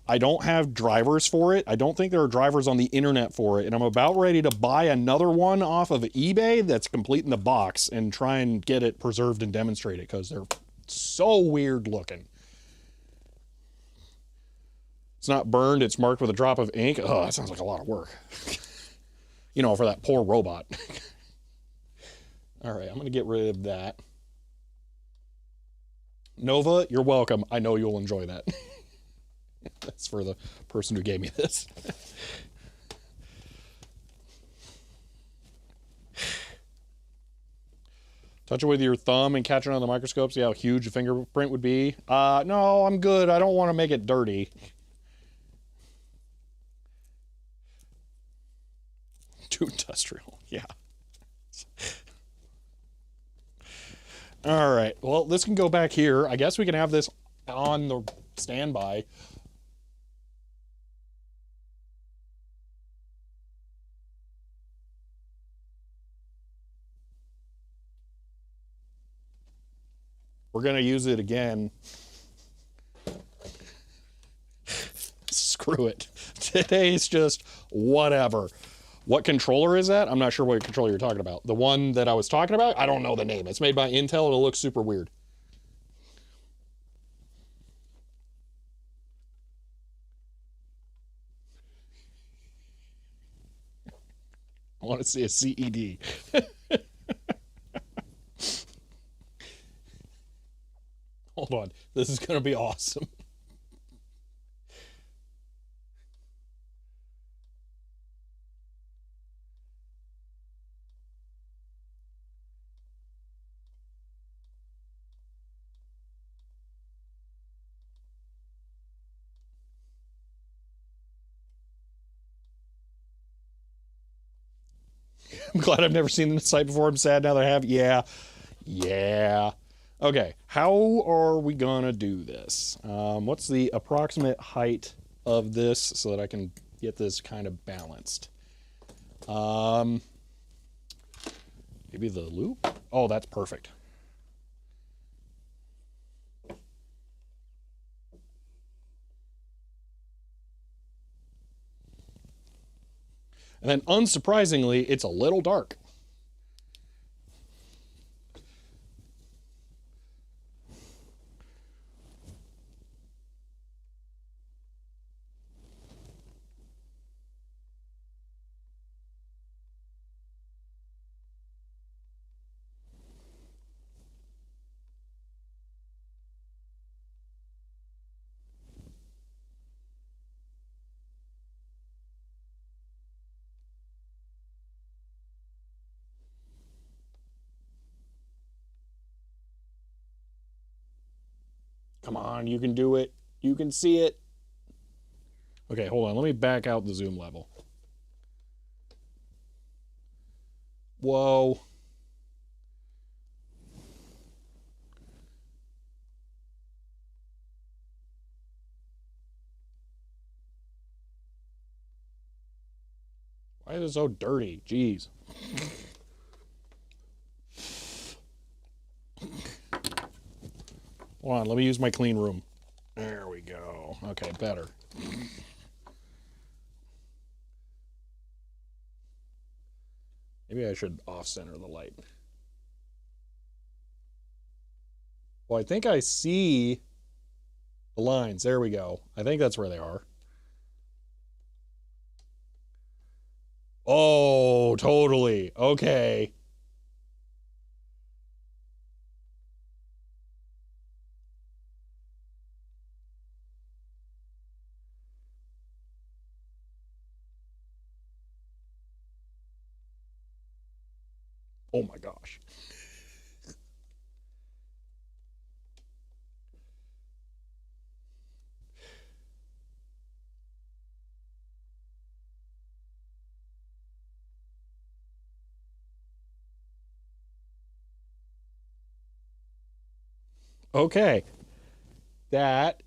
I don't have drivers for it. I don't think there are drivers on the internet for it, and I'm about ready to buy another one off of eBay that's complete in the box and try and get it preserved and demonstrate it because they're so weird looking. It's not burned, it's marked with a drop of ink. Oh, that sounds like a lot of work. You know, for that poor robot. All right, I'm going to get rid of that. Nova, you're welcome. I know you'll enjoy that. That's for the person who gave me this. Touch it with your thumb and catch it on the microscope. See how huge a fingerprint would be? No, I'm good. I don't want to make it dirty. Too industrial, yeah. All right, well, this can go back here. I guess we can have this on the standby. We're gonna use it again. Screw it. Today's just whatever. What controller is that? I'm not sure what controller you're talking about. The one that I was talking about? I don't know the name. It's made by Intel and it looks super weird. I want to see a CED. Hold on. This is going to be awesome. I'm glad I've never seen the site before. I'm sad now that I have. Yeah. Yeah. Okay. How are we going to do this? What's the approximate height of this so that I can get this kind of balanced? Maybe the loop? Oh, that's perfect. And then unsurprisingly, it's a little dark. Come on, you can do it. You can see it. Okay, hold on. Let me back out the zoom level. Whoa. Why is it so dirty? Jeez. Hold on, let me use my clean room. There we go. Okay, better. Maybe I should off-center the light. Well, I think I see the lines. There we go. I think that's where they are. Oh, totally. Okay. Oh my gosh. Okay. That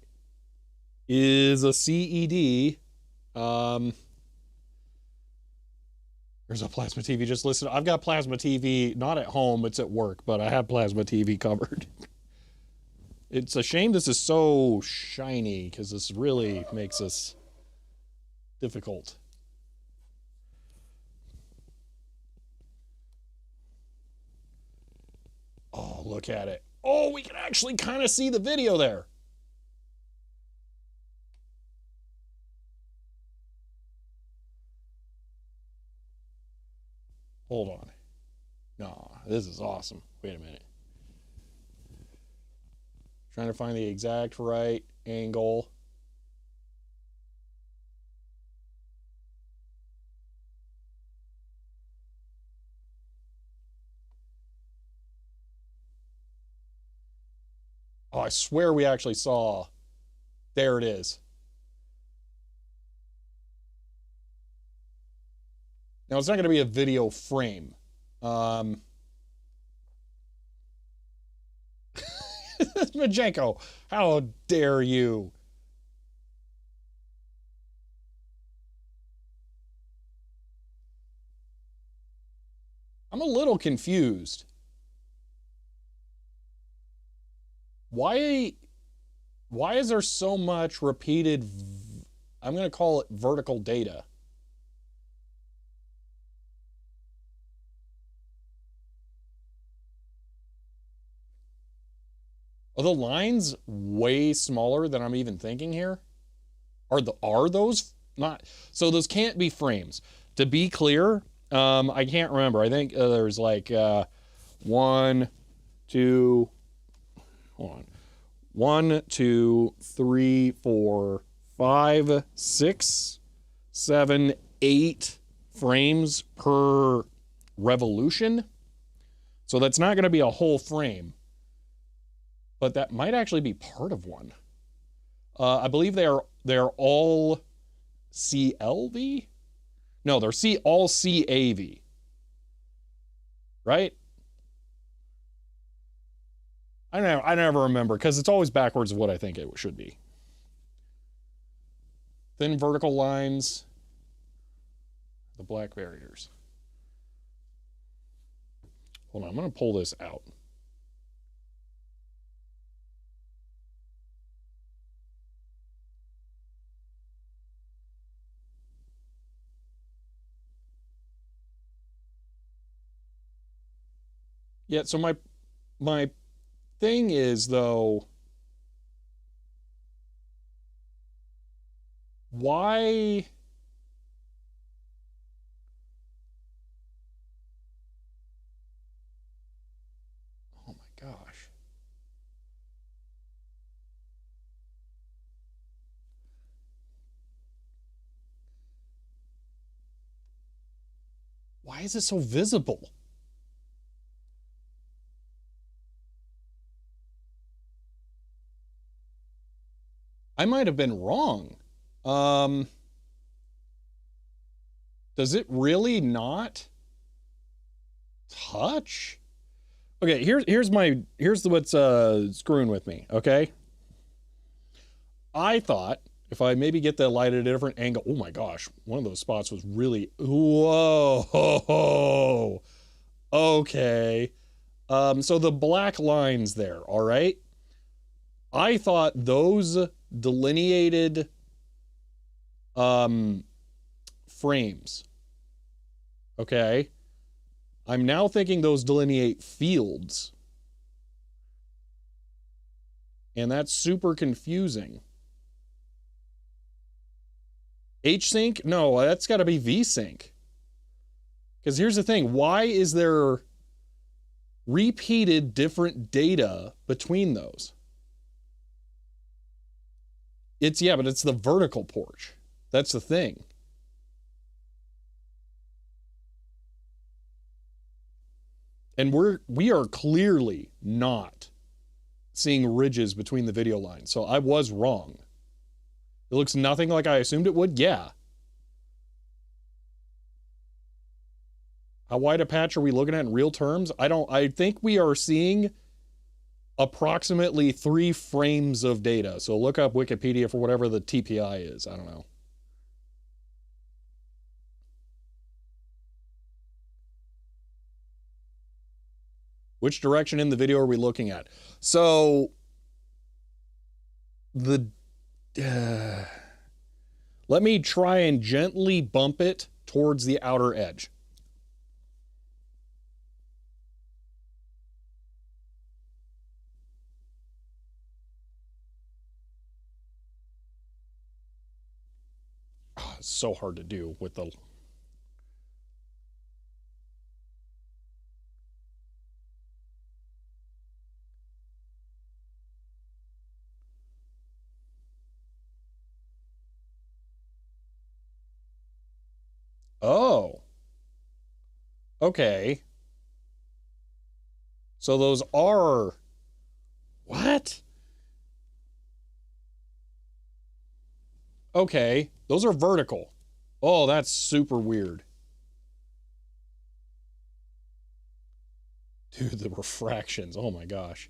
is a CED. There's a plasma TV just listed. I've got plasma TV, not at home, it's at work, but I have plasma TV covered. It's a shame this is so shiny because this really makes this difficult. Oh, look at it. Oh, we can actually kind of see the video there. Hold on. No, this is awesome. Wait a minute. Trying to find the exact right angle. Oh, I swear we actually saw. There it is. Now, it's not going to be a video frame. Majenko, how dare you? I'm a little confused. Why is there so much repeated, I'm going to call it vertical data? Are the lines way smaller than I'm even thinking here? Are those not? So those can't be frames. To be clear, I can't remember. I think there's like one, two, hold on. 1, 2, 3, 4, 5, 6, 7, 8 frames per revolution. So that's not going to be a whole frame, but that might actually be part of one. I believe they're all CLV. No, they're all CAV. Right? I never remember because it's always backwards of what I think it should be. Thin vertical lines, the black barriers. Hold on, I'm going to pull this out. Yeah, so my thing is though, why oh my gosh. Why is it so visible? I might have been wrong. Does it really not touch? Okay, here's what's screwing with me, okay? I thought if I maybe get the light at a different angle, oh my gosh, one of those spots was really, whoa, okay. So the black lines there, all right? I thought those delineated frames, okay? I'm now thinking those delineate fields. And that's super confusing. H-sync? No, that's got to be V-sync. Because here's the thing. Why is there repeated different data between those? But it's the vertical porch. That's the thing. And we are clearly not seeing ridges between the video lines. So I was wrong. It looks nothing like I assumed it would. Yeah. How wide a patch are we looking at in real terms? I think we are seeing approximately 3 frames of data. So look up Wikipedia for whatever the TPI is. I don't know. Which direction in the video are we looking at? So let me try and gently bump it towards the outer edge. Oh, it's so hard to do with the... Oh. Okay. So those are... What? Okay. Those are vertical. Oh, that's super weird. Dude, the refractions. Oh my gosh.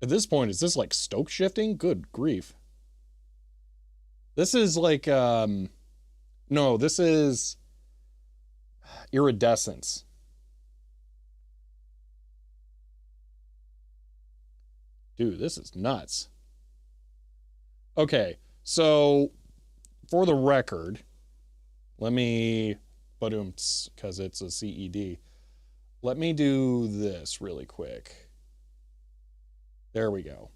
At this point, is this like Stokes shifting? Good grief. This is like, no, this is iridescence. Dude, this is nuts. Okay, so for the record, let me, because it's a CED. Let me do this really quick. There we go.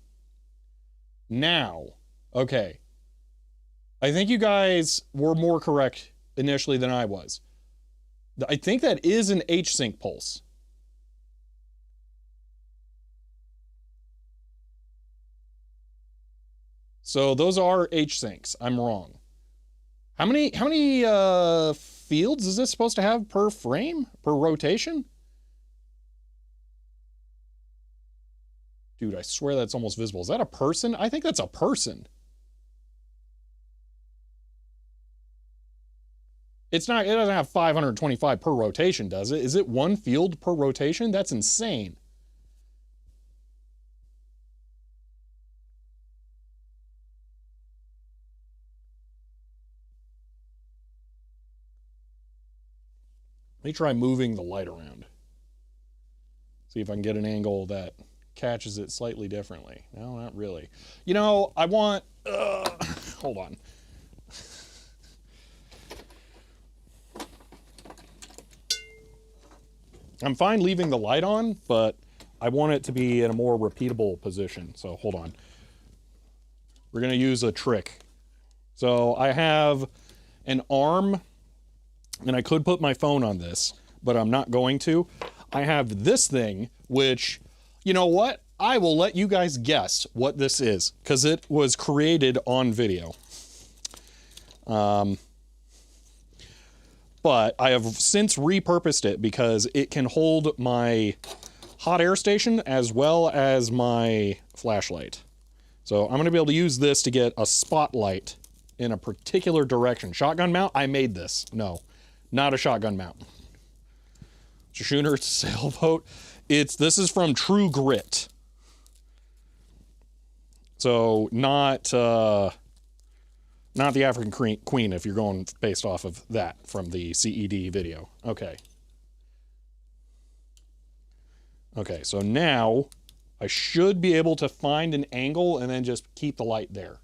Now, okay. I think you guys were more correct initially than I was. I think that is an H-sync pulse. So those are H-syncs. I'm wrong. How many fields is this supposed to have per frame? Per rotation? Dude, I swear that's almost visible. Is that a person? I think that's a person. It's not, it doesn't have 525 per rotation, does it? Is it one field per rotation? That's insane. Let me try moving the light around. See if I can get an angle that catches it slightly differently. No, not really. You know, I want, hold on. I'm fine leaving the light on, but I want it to be in a more repeatable position. So hold on. We're gonna use a trick. So I have an arm, and I could put my phone on this, but I'm not going to. I have this thing, which, you know what? I will let you guys guess what this is, because it was created on video. But I have since repurposed it because it can hold my hot air station as well as my flashlight. So I'm gonna be able to use this to get a spotlight in a particular direction. Shotgun mount, I made this. No, not a shotgun mount. Schooner sailboat. This is from True Grit. So not the African Queen if you're going based off of that from the CED video. Okay. Okay, so now I should be able to find an angle and then just keep the light there.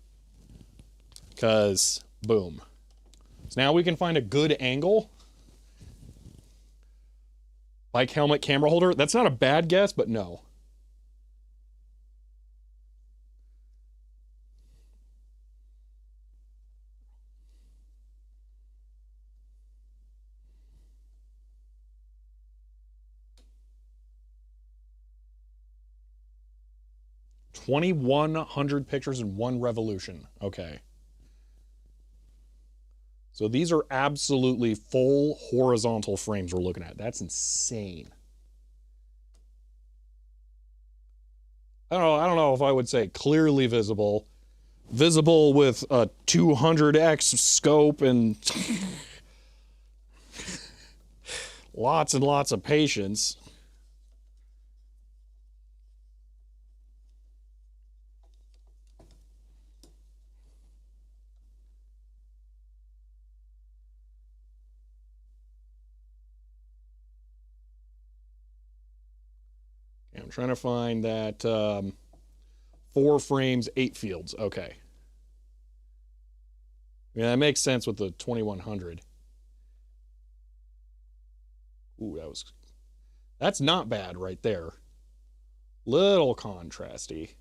Because, boom. So now we can find a good angle. Bike helmet camera holder. That's not a bad guess, but no. $2,100 pictures in one revolution. Okay. So these are absolutely full horizontal frames we're looking at. That's insane. I don't know if I would say clearly visible. Visible with a 200x scope and lots and lots of patience. I'm trying to find that 4 frames, 8 fields. Okay. Yeah, that makes sense with the 2100. Ooh, that's not bad right there. Little contrasty.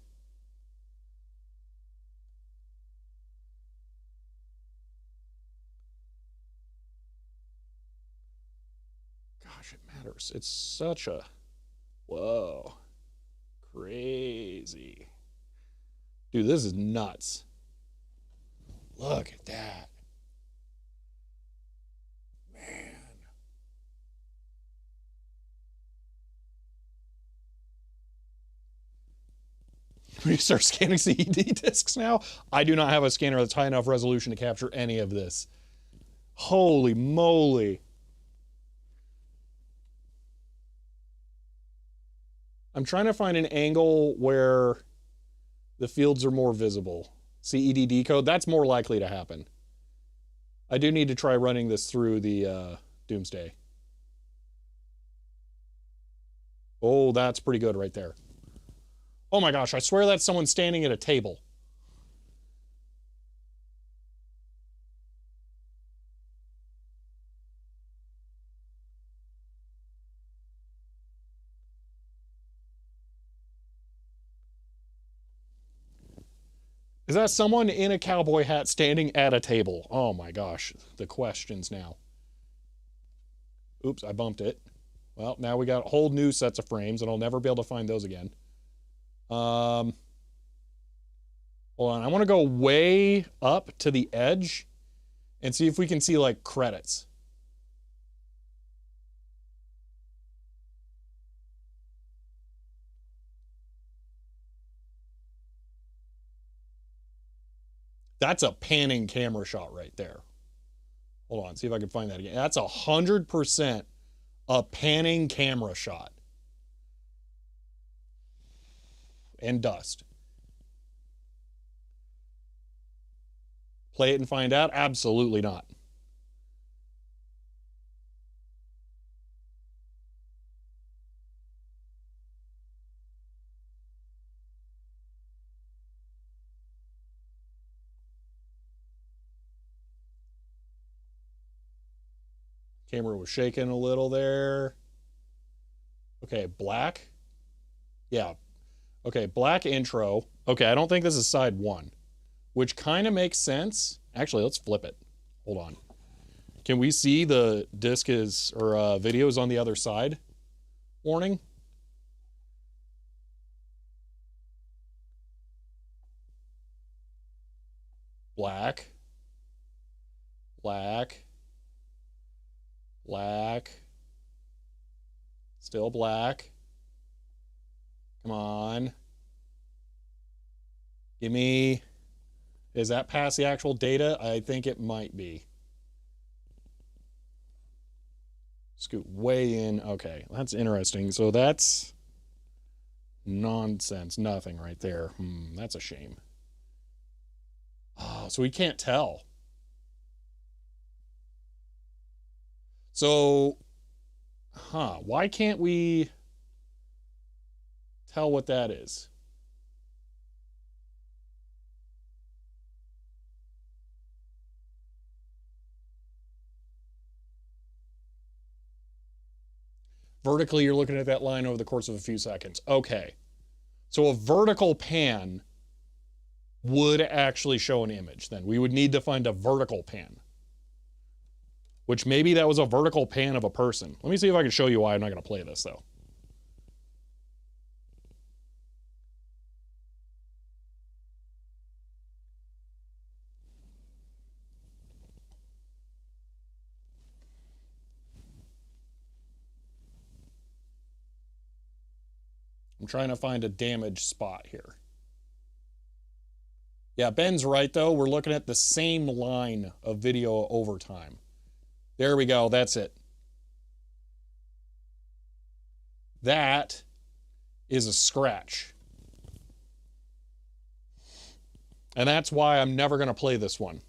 Gosh, it matters. It's such a... Whoa. Crazy. Dude, this is nuts. Look at that. Man. We start scanning CED discs now? I do not have a scanner that's high enough resolution to capture any of this. Holy moly. I'm trying to find an angle where the fields are more visible. CED decode, that's more likely to happen. I do need to try running this through the Doomsday. Oh, that's pretty good right there. Oh my gosh, I swear that's someone standing at a table. Is that someone in a cowboy hat standing at a table? Oh my gosh, the questions now. Oops, I bumped it. Well, now we got whole new sets of frames, and I'll never be able to find those again. Hold on, I want to go way up to the edge and see if we can see like credits. That's a panning camera shot right there. Hold on, see if I can find that again. That's 100% a panning camera shot. And dust. Play it and find out? Absolutely not. Camera was shaking a little there. Okay, black. Yeah. Okay, black intro. Okay, I don't think this is side one, which kind of makes sense. Actually, let's flip it. Hold on. Can we see the disc is, or videos on the other side? Warning. Black. Black. Black. Still black. Come on. Give me... Is that past the actual data? I think it might be. Scoot way in. Okay, that's interesting. So that's nonsense. Nothing right there. That's a shame. Oh, so we can't tell. So, why can't we tell what that is? Vertically, you're looking at that line over the course of a few seconds. Okay. So a vertical pan would actually show an image then. We would need to find a vertical pan. Which maybe that was a vertical pan of a person. Let me see if I can show you why I'm not going to play this, though. I'm trying to find a damaged spot here. Yeah, Ben's right, though. We're looking at the same line of video over time. There we go. That's it. That is a scratch. And that's why I'm never going to play this one.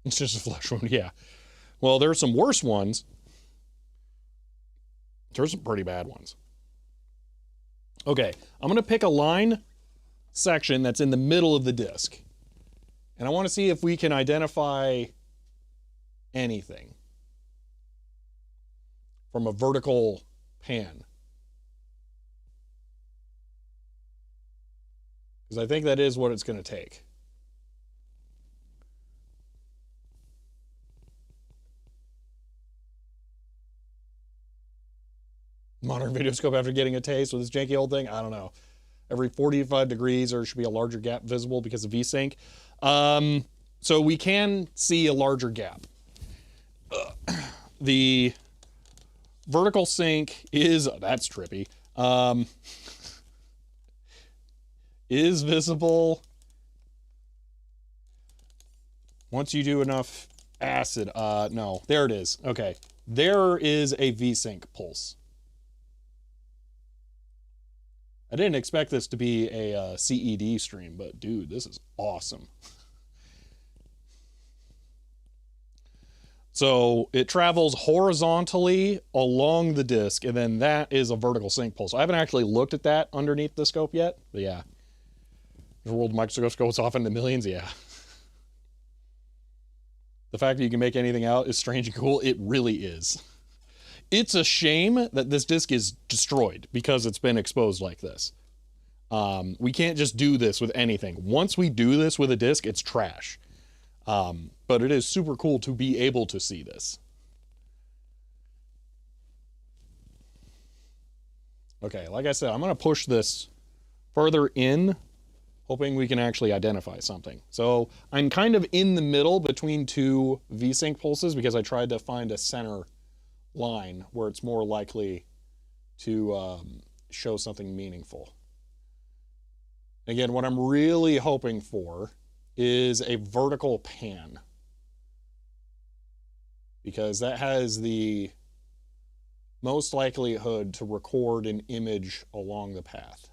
It's just a flesh wound, yeah. Well, there's some worse ones. There's some pretty bad ones. Okay, I'm going to pick a line section that's in the middle of the disc. And I want to see if we can identify anything from a vertical pan. Because I think that is what it's going to take. Modern video scope after getting a taste with this janky old thing? I don't know. Every 45 degrees there should be a larger gap visible because of VSync. So we can see a larger gap. The vertical sync is, that's trippy, is visible once you do enough acid. No, there it is. Okay, there is a VSync pulse. I didn't expect this to be a CED stream, but dude, this is awesome. So it travels horizontally along the disc, and then that is a vertical sync pulse. I haven't actually looked at that underneath the scope yet, but yeah. The world microscope goes off into millions, yeah. The fact that you can make anything out is strange and cool. It really is. It's a shame that this disc is destroyed because it's been exposed like this. We can't just do this with anything. Once we do this with a disc, it's trash. But it is super cool to be able to see this. Okay, like I said, I'm going to push this further in, hoping we can actually identify something. So I'm kind of in the middle between two V-sync pulses because I tried to find a center line where it's more likely to show something meaningful. Again, what I'm really hoping for is a vertical pan, because that has the most likelihood to record an image along the path.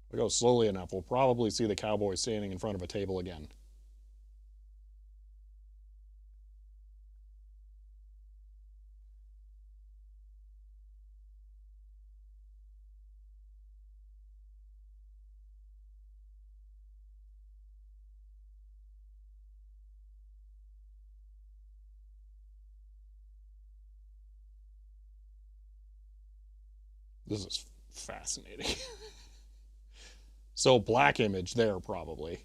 If we go slowly enough, we'll probably see the cowboy standing in front of a table again. This is fascinating. So black image there probably.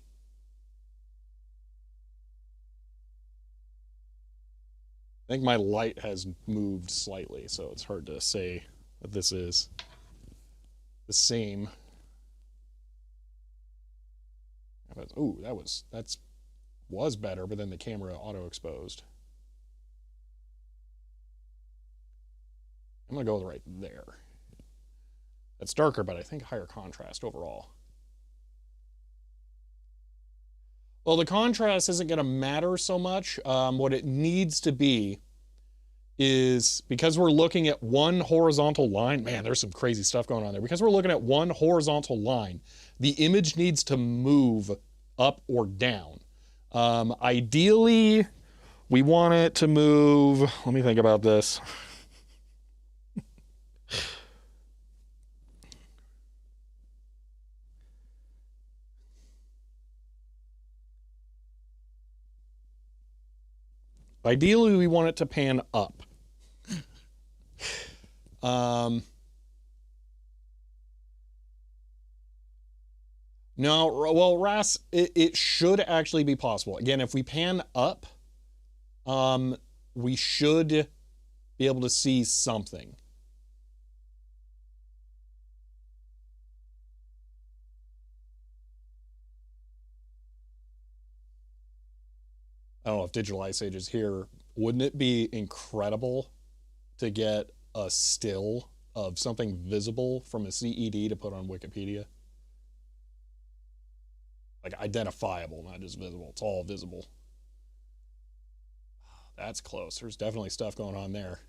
I think my light has moved slightly, so it's hard to say that this is the same. Ooh, that was better, but then the camera auto exposed. I'm gonna go right there. That's darker, but I think higher contrast overall. Well, the contrast isn't going to matter so much. What it needs to be is, because we're looking at one horizontal line, man, there's some crazy stuff going on there. Because we're looking at one horizontal line, the image needs to move up or down. Ideally, we want it to move, let me think about this. Ideally, we want it to pan up. No, well, RAS, it should actually be possible. Again, if we pan up, we should be able to see something. I don't know if Digital Ice Age is here. Wouldn't it be incredible to get a still of something visible from a CED to put on Wikipedia? Like identifiable, not just visible. It's all visible. That's close. There's definitely stuff going on there.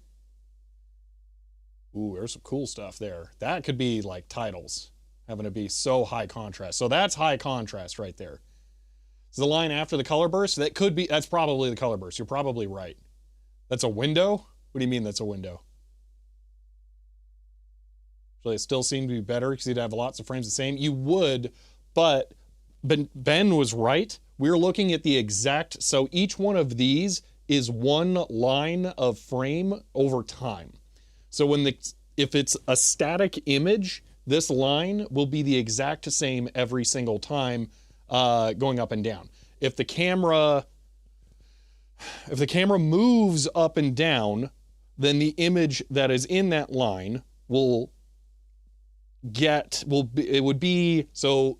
Ooh, there's some cool stuff there. That could be like titles having to be so high contrast. So that's high contrast right there. The line after the color burst, that could be, that's probably the color burst. You're probably right. That's a window? What do you mean that's a window? So it still seemed to be better because you'd have lots of frames the same. You would, but Ben was right. We're looking at the exact, so each one of these is one line of frame over time. So if it's a static image, this line will be the exact same every single time, going up and down. If the camera moves up and down, then the image that is in that line would be, so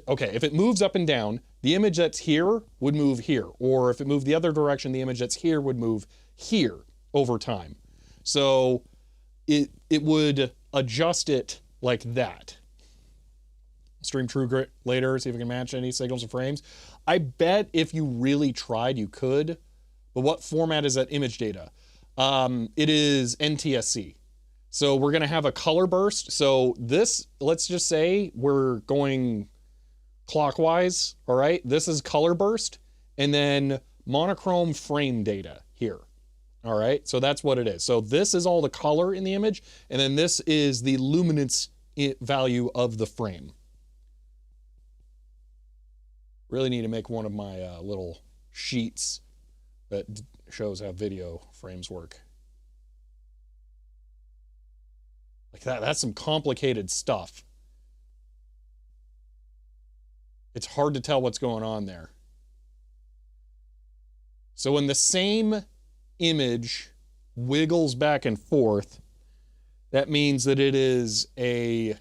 okay, if it moves up and down, the image that's here would move here, or if it moved the other direction, the image that's here would move here over time. So it would adjust it like that. Stream TrueGrit later, see if we can match any signals and frames. I bet if you really tried, you could. But what format is that image data? It is NTSC. So we're going to have a color burst. So this, let's just say we're going clockwise. All right. This is color burst and then monochrome frame data here. All right. So that's what it is. So this is all the color in the image. And then this is the luminance value of the frame. Really need to make one of my little sheets that shows how video frames work. Like that, that's some complicated stuff. It's hard to tell what's going on there. So when the same image wiggles back and forth, that means that it is a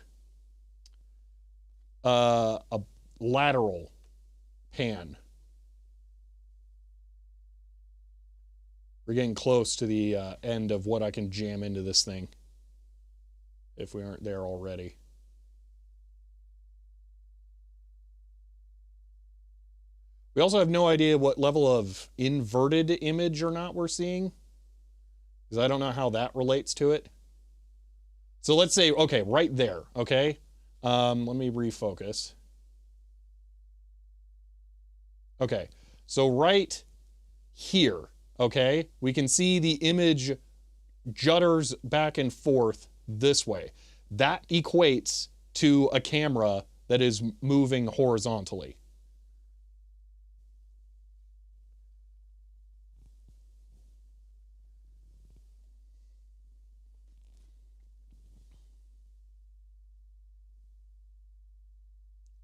lateral pan. We're getting close to the end of what I can jam into this thing, if we aren't there already. We also have no idea what level of inverted image or not we're seeing, because I don't know how that relates to it. So let's say, okay, right there, okay? Let me refocus. Okay, so right here, okay, we can see the image judders back and forth this way. That equates to a camera that is moving horizontally.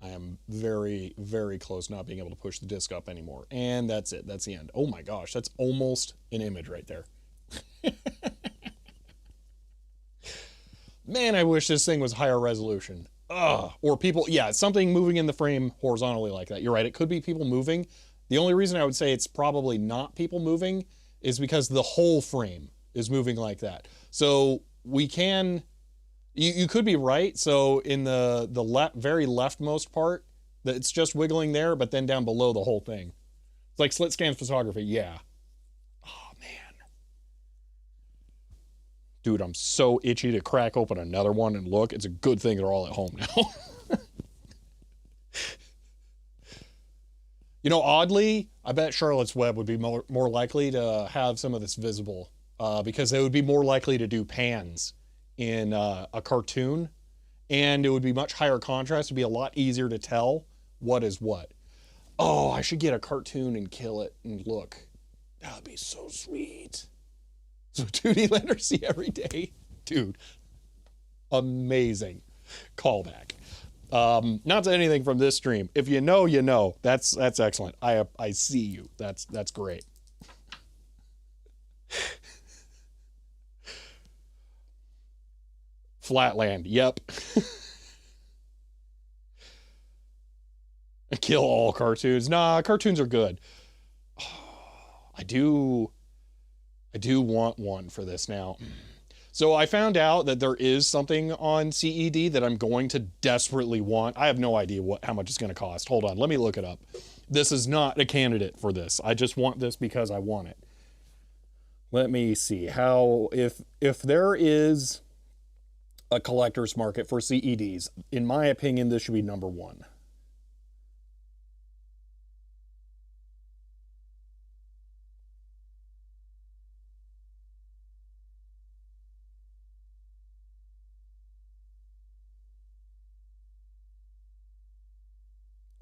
I am very, very close not being able to push the disc up anymore. And that's it. That's the end. Oh my gosh, that's almost an image right there. Man, I wish this thing was higher resolution. Ugh. Or people, yeah, something moving in the frame horizontally like that. You're right, it could be people moving. The only reason I would say it's probably not people moving is because the whole frame is moving like that. So we can, you could be right. So in the very leftmost part, that it's just wiggling there, but then down below the whole thing. It's like slit scan photography, yeah. Oh man. Dude, I'm so itchy to crack open another one and look. It's a good thing they're all at home now. You know, oddly, I bet Charlotte's Web would be more likely to have some of this visible because they would be more likely to do pans in a cartoon, and it would be much higher contrast. It'd be a lot easier to tell what is what. Oh, I should get a cartoon and kill it and look. That would be so sweet. So 2D Lender see every day. Dude, amazing callback. Not to anything from this stream. If you know, you know. That's excellent. I see you. That's great. Flatland. Yep. Kill all cartoons. Nah, cartoons are good. I do want one for this now. So I found out that there is something on CED that I'm going to desperately want. I have no idea how much it's going to cost. Hold on, let me look it up. This is not a candidate for this. I just want this because I want it. Let me see how, if there is a collector's market for CEDs, in my opinion, this should be number one.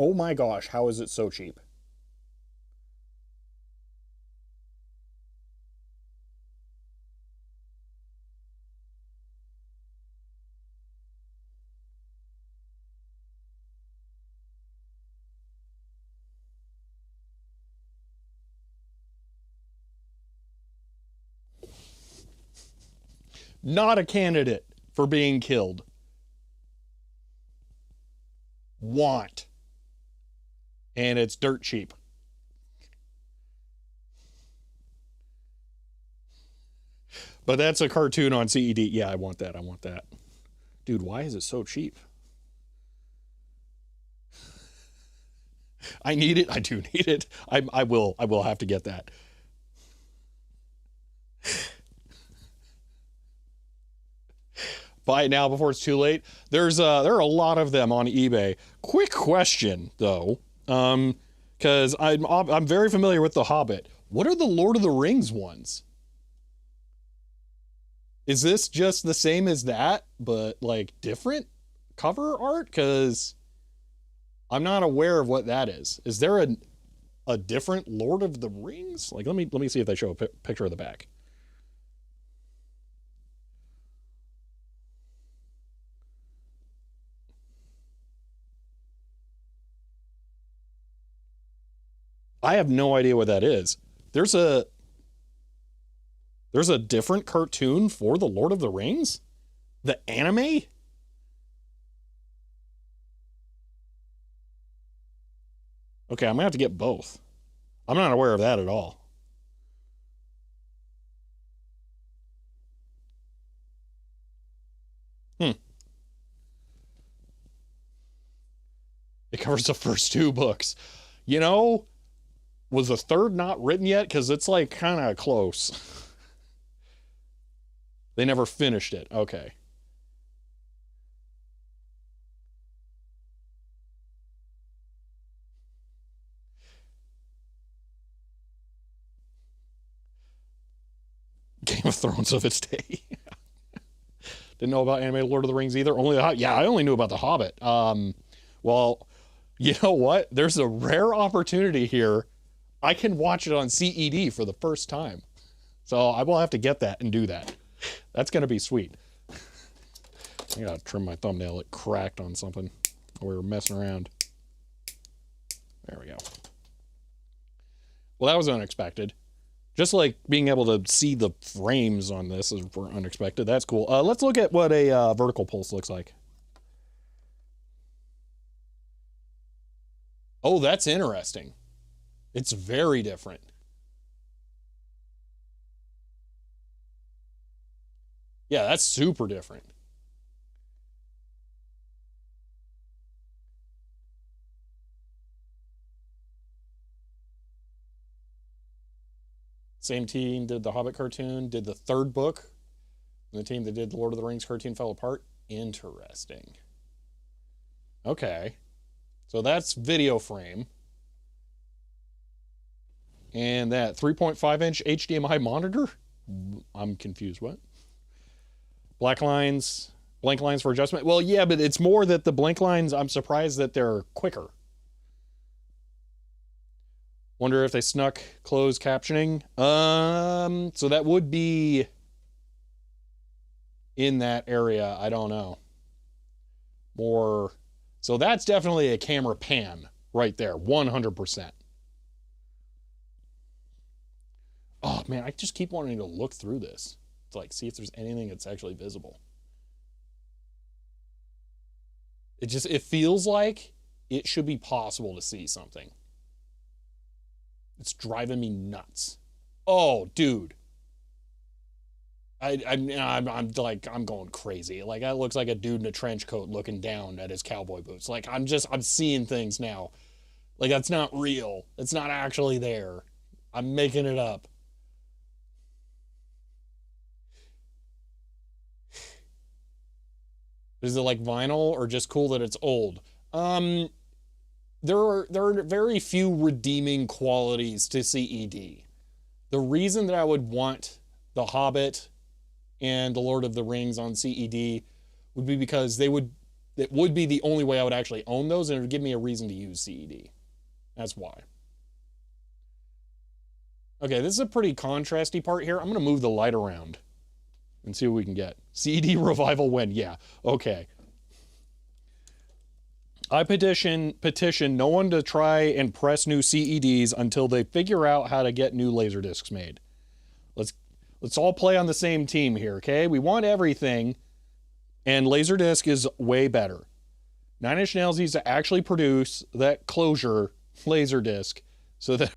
Oh my gosh, how is it so cheap? Not a candidate for being killed. Want. And it's dirt cheap. But that's a cartoon on CED. Yeah, I want that. I want that. Dude, why is it so cheap? I need it. I do need it. I will have to get that. Buy it now before it's too late. There are a lot of them on eBay. Quick question though, because I'm very familiar with The Hobbit. What are the Lord of the Rings ones? Is this just the same as that, but like different cover art? Because I'm not aware of what that is. Is there a different Lord of the Rings? Like, let me see if they show a picture of the back. I have no idea what that is. There's a different cartoon for the Lord of the Rings? The anime? Okay, I'm gonna have to get both. I'm not aware of that at all. Hmm. It covers the first two books. You know, was the third not written yet? Because it's like kind of close. They never finished it. Okay. Game of Thrones of its day. Didn't know about animated Lord of the Rings either. Yeah, I only knew about The Hobbit. Well, you know what? There's a rare opportunity here. I can watch it on CED for the first time. So I will have to get that and do that. That's going to be sweet. I gotta trim my thumbnail. It cracked on something. We were messing around. There we go. Well, that was unexpected. Just like being able to see the frames on this is unexpected. That's cool. Let's look at what a vertical pulse looks like. Oh, that's interesting. It's very different. Yeah, that's super different. Same team did the Hobbit cartoon, did the third book. And the team that did the Lord of the Rings cartoon fell apart. Interesting. Okay. So that's video frame. And that 3.5-inch HDMI monitor? I'm confused. What? Blank lines for adjustment. Well, yeah, but it's more that the blank lines, I'm surprised that they're quicker. Wonder if they snuck closed captioning. So that would be in that area. I don't know. More. So that's definitely a camera pan right there. 100%. Oh man, I just keep wanting to look through this to like see if there's anything that's actually visible. It feels like it should be possible to see something. It's driving me nuts. Oh, dude. I'm going crazy. Like that looks like a dude in a trench coat looking down at his cowboy boots. Like I'm seeing things now. Like that's not real. It's not actually there. I'm making it up. Is it like vinyl or just cool that it's old? There are very few redeeming qualities to CED. The reason that I would want The Hobbit and The Lord of the Rings on CED would be because it would be the only way I would actually own those, and it would give me a reason to use CED. That's why. Okay, this is a pretty contrasty part here. I'm going to move the light around and see what we can get. CED revival when? Yeah, okay. I petition no one to try and press new CEDs until they figure out how to get new laser discs made. Let's all play on the same team here, okay? We want everything, and Laserdisc is way better. Nine Inch Nails needs to actually produce that closure Laserdisc so that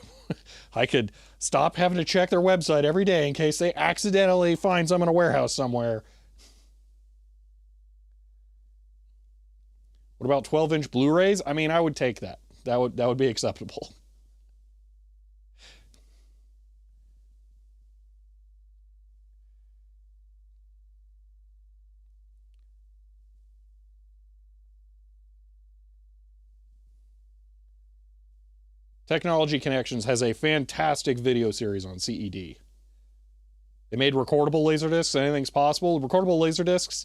I could stop having to check their website every day in case they accidentally find some in a warehouse somewhere. What about 12-inch Blu-rays? I mean, I would take that. That would be acceptable. Technology Connections has a fantastic video series on CED. They made recordable laserdiscs. Anything's possible. Recordable laserdiscs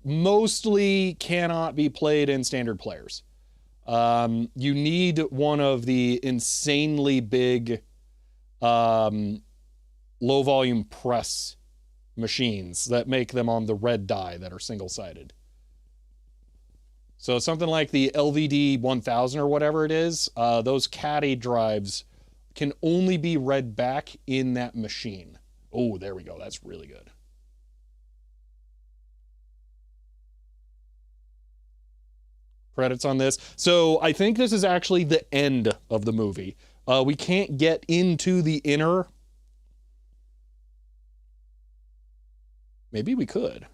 mostly cannot be played in standard players. You need one of the insanely big low volume press machines that make them on the red die that are single-sided. So something like the LVD 1000 or whatever it is, those caddy drives can only be read back in that machine. Oh, there we go. That's really good. Credits on this. So I think this is actually the end of the movie. We can't get into the inner. Maybe we could.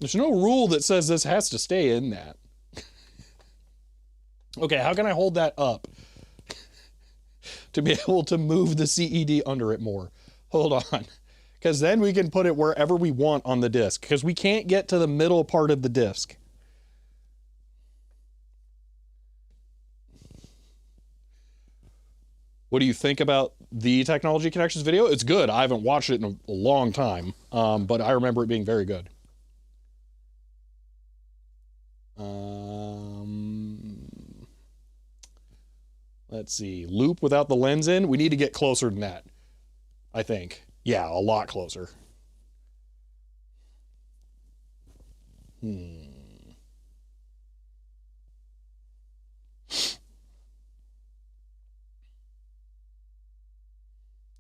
There's no rule that says this has to stay in that. Okay, how can I hold that up to be able to move the CED under it more? Hold on. Because then we can put it wherever we want on the disc. Because we can't get to the middle part of the disc. What do you think about the Technology Connections video? It's good. I haven't watched it in a long time. But I remember it being very good. Let's see. Loop without the lens in. We need to get closer than that, I think. Yeah, a lot closer.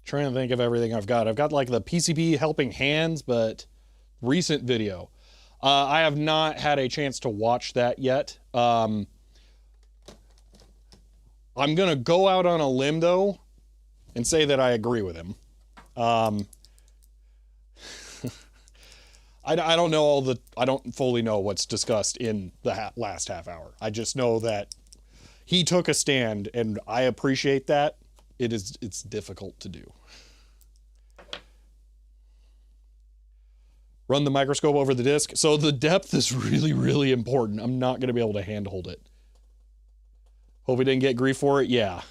Trying to think of everything I've got. I've got like the PCB helping hands, but recent video. I have not had a chance to watch that yet. I'm going to go out on a limb, though, and say that I agree with him. I don't know I don't fully know what's discussed in the last half hour. I just know that he took a stand, and I appreciate that. It's difficult to do. Run the microscope over the disc. So the depth is really, really important. I'm not going to be able to handhold it. Hope we didn't get grief for it. Yeah.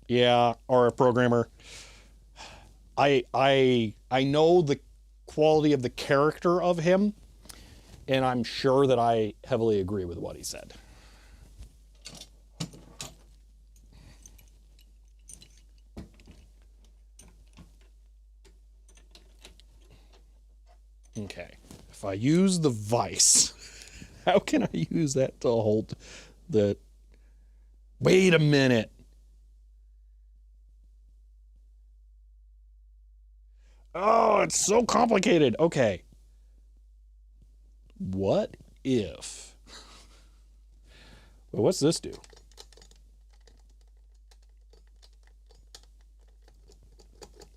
Yeah, RF programmer. I know the quality of the character of him, and I'm sure that I heavily agree with what he said. Okay, if I use the vise, how can I use that to hold the... Wait a minute. Oh, it's so complicated. Okay. What if... Well, what's this do?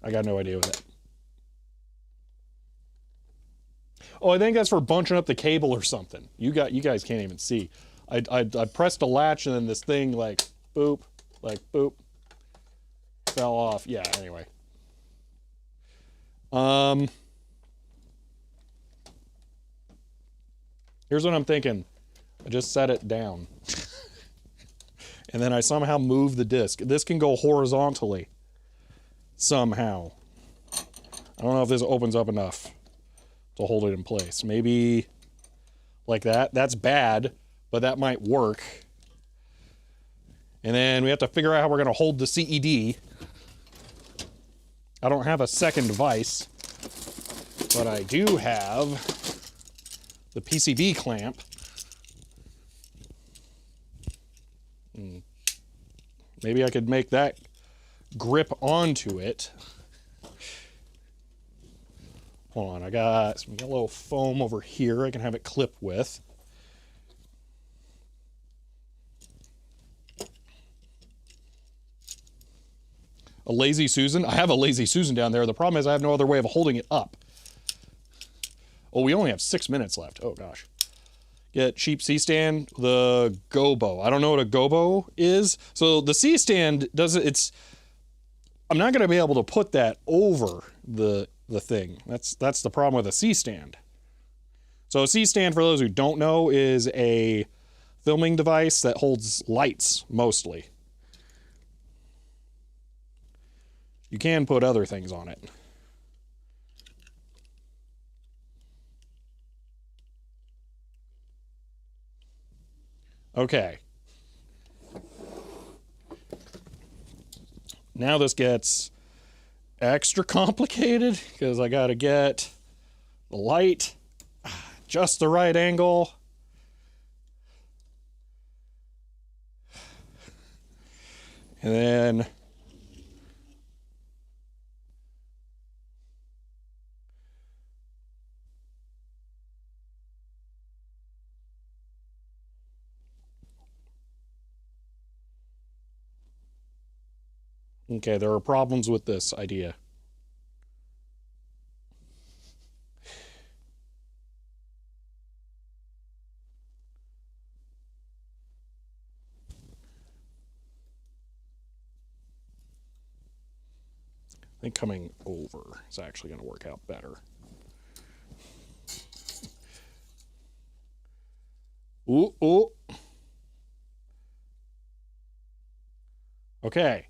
I got no idea what that... Oh, I think that's for bunching up the cable or something. You guys can't even see. I pressed a latch and then this thing like boop, fell off. Yeah, anyway. Here's what I'm thinking. I just set it down. And then I somehow move the disc. This can go horizontally. Somehow. I don't know if this opens up enough to hold it in place. Maybe like that. That's bad, but that might work. And then we have to figure out how we're going to hold the CED. I don't have a second device, but I do have the PCB clamp. Maybe I could make that grip onto it. Hold on, I got a little foam over here I can have it clip with. A Lazy Susan? I have a Lazy Susan down there. The problem is I have no other way of holding it up. Oh, we only have 6 minutes left. Oh, gosh. Get cheap C-stand, the gobo. I don't know what a gobo is. So the C-stand does it. I'm not going to be able to put that over the thing. That's the problem with a C-stand. So a C-stand, for those who don't know, is a filming device that holds lights, mostly. You can put other things on it. Okay. Now this gets extra complicated because I got to get the light just the right angle. And then okay, there are problems with this idea. I think coming over is actually going to work out better. Ooh, ooh. Okay,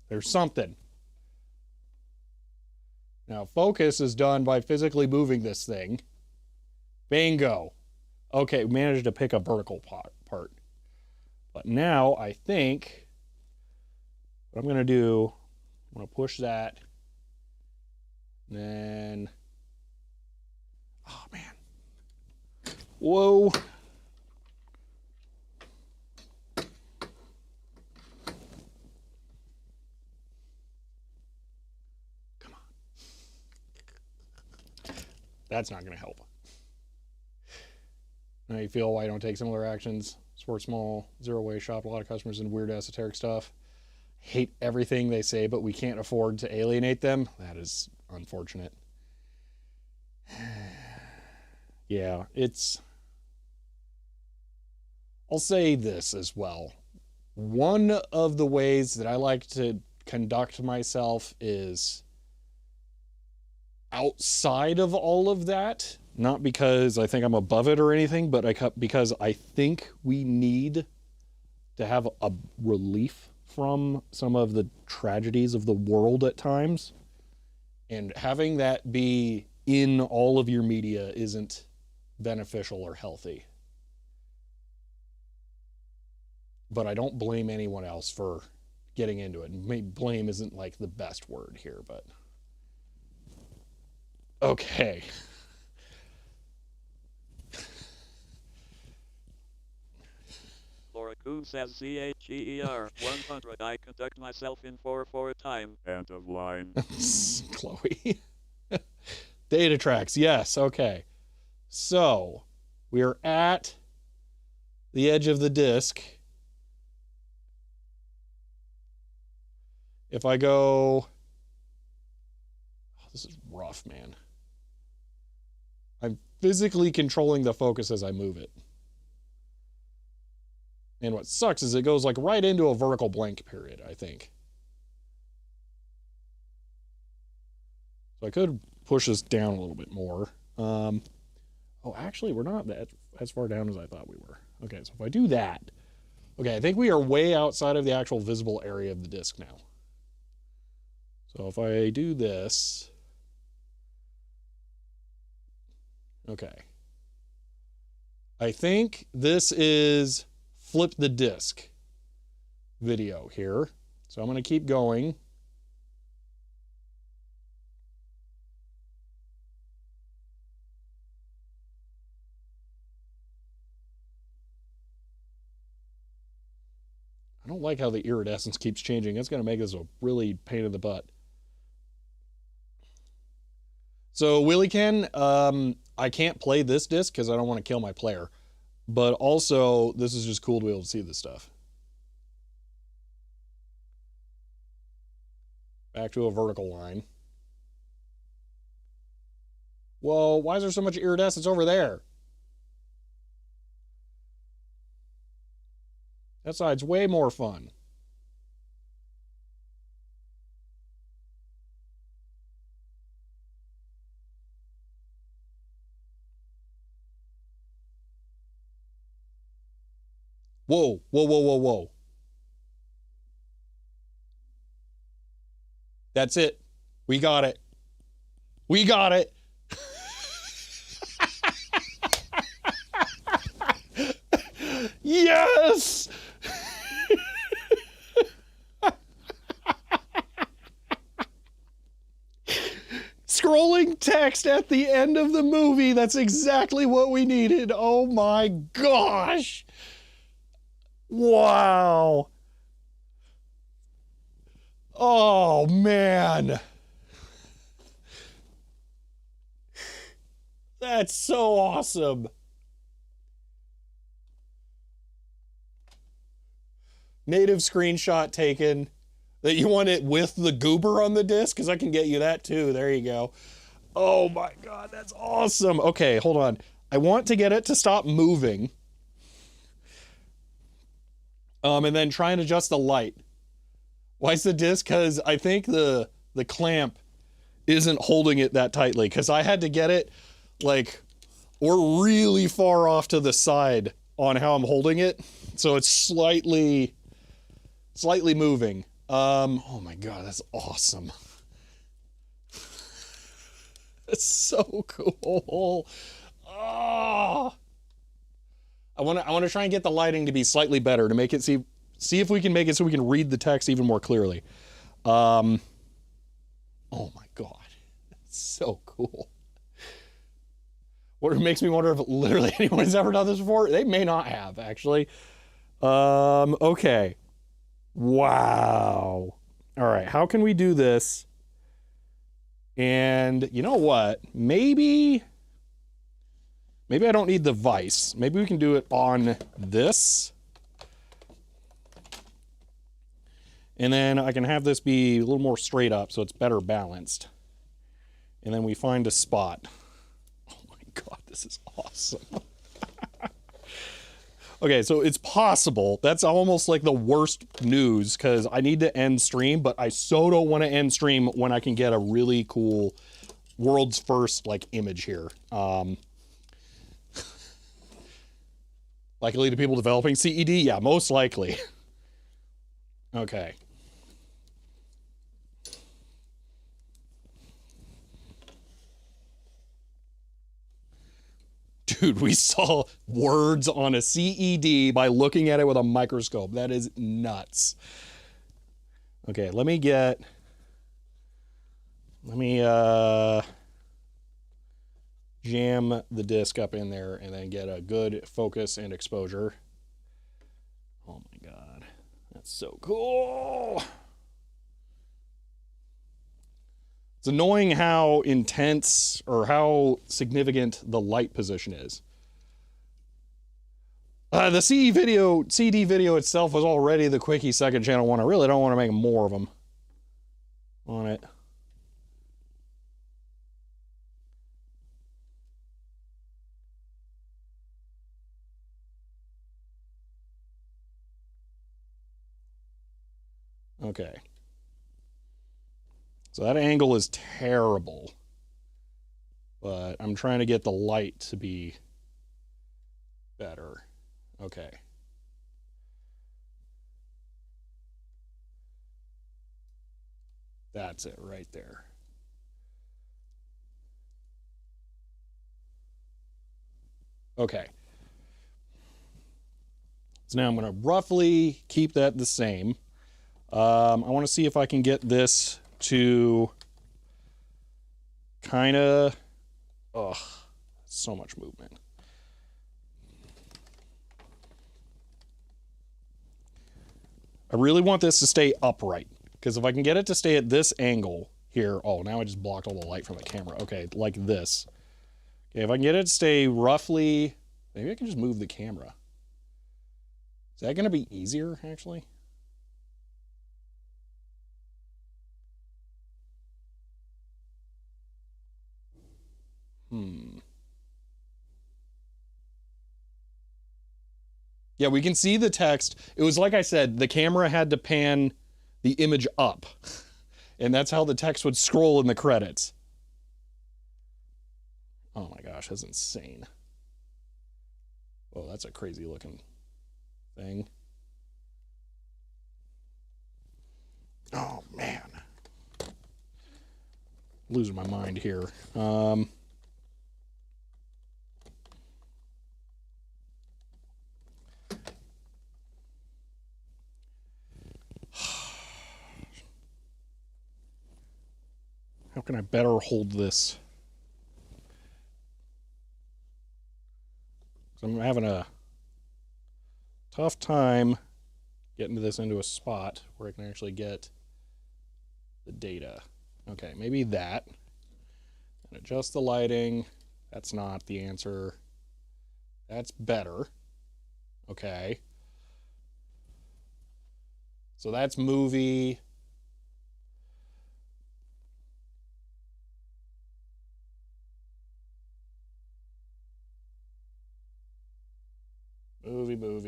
there's something. Now, focus is done by physically moving this thing. Bingo. Okay, we managed to pick a vertical part. But now I think what I'm going to do, I'm going to push that. Then, oh man. Whoa. Come on. That's not going to help. Now you feel why I don't take similar actions. Sport small, zero waste shop, a lot of customers in weird esoteric stuff. Hate everything they say, but we can't afford to alienate them. That is unfortunate. Yeah, I'll say this as well. One of the ways that I like to conduct myself is outside of all of that. Not because I think I'm above it or anything, but because I think we need to have a relief from some of the tragedies of the world at times. And having that be in all of your media isn't beneficial or healthy. But I don't blame anyone else for getting into it. Maybe blame isn't like the best word here, but okay. Laura Koo says CHEER 100. I conduct myself in 4/4 time. End of line. Chloe. Data tracks, yes, okay. So, we are at the edge of the disk. If I go... Oh, this is rough, man. I'm physically controlling the focus as I move it. And what sucks is it goes like right into a vertical blank period, I think. So I could push this down a little bit more. Oh, actually, we're not that as far down as I thought we were. Okay, so if I do that, okay, I think we are way outside of the actual visible area of the disk now. So if I do this, okay. I think this is flip the disk video here. So I'm going to keep going. I don't like how the iridescence keeps changing. It's going to make this a really pain in the butt. So WillyCan, I can't play this disc because I don't want to kill my player. But also, this is just cool to be able to see this stuff. Back to a vertical line. Whoa, why is there so much iridescence over there? That side's way more fun. Whoa, whoa, whoa, whoa, whoa. That's it. We got it. We got it. Yes! Scrolling text at the end of the movie. That's exactly what we needed. Oh my gosh. Wow. Oh man. That's so awesome. Native screenshot taken. That you want it with the goober on the disc? Because I can get you that too. There you go. Oh my God, that's awesome. Okay, hold on. I want to get it to stop moving. And then try and adjust the light. Why is the disc? Because I think the clamp isn't holding it that tightly. Because I had to get it like, or really far off to the side on how I'm holding it. So it's slightly moving. Oh my God, that's awesome. That's so cool. Oh. I want to try and get the lighting to be slightly better to make it see if we can make it so we can read the text even more clearly. Oh my God, that's so cool. What makes me wonder if literally anyone's ever done this before? They may not have, actually. Okay. Wow. All right, how can we do this? And you know what? Maybe I don't need the vise. Maybe we can do it on this. And then I can have this be a little more straight up so it's better balanced. And then we find a spot. Oh my God, this is awesome. Okay, so it's possible. That's almost like the worst news because I need to end stream, but I so don't want to end stream when I can get a really cool world's first like image here. Likely to people developing CED? Yeah, most likely. Okay. Dude, we saw words on a CED by looking at it with a microscope. That is nuts. Okay, let me jam the disc up in there and then get a good focus and exposure. Oh my God, that's so cool. It's annoying how intense or how significant the light position is. The CD video itself was already the quickie second channel one. I really don't want to make more of them on it. Okay. So that angle is terrible, but I'm trying to get the light to be better. Okay. That's it right there. Okay. So now I'm going to roughly keep that the same. I want to see if I can get this to kind of, so much movement. I really want this to stay upright because if I can get it to stay at this angle here, oh, now I just blocked all the light from the camera. Okay, like this. Okay, if I can get it to stay roughly, maybe I can just move the camera. Is that going to be easier, actually? Yeah, we can see the text. It was like I said, the camera had to pan the image up. And that's how the text would scroll in the credits. Oh my gosh, that's insane. Oh, that's a crazy looking thing. Oh, man. Losing my mind here. How can I better hold this? I'm having a tough time getting this into a spot where I can actually get the data. Okay, maybe that. And adjust the lighting. That's not the answer. That's better. Okay. So that's movie.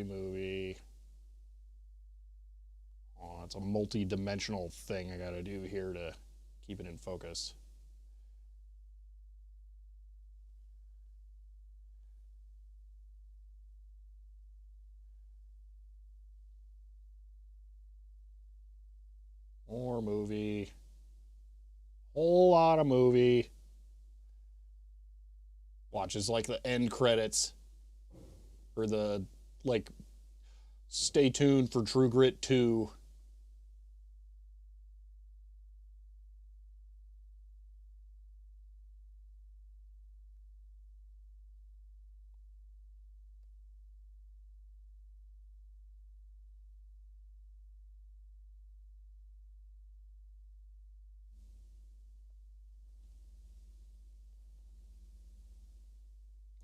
Movie. Oh, it's a multi-dimensional thing I gotta do here to keep it in focus. More movie. Whole lot of movie. Watch, it's like the end credits. Or the, like, stay tuned for True Grit 2.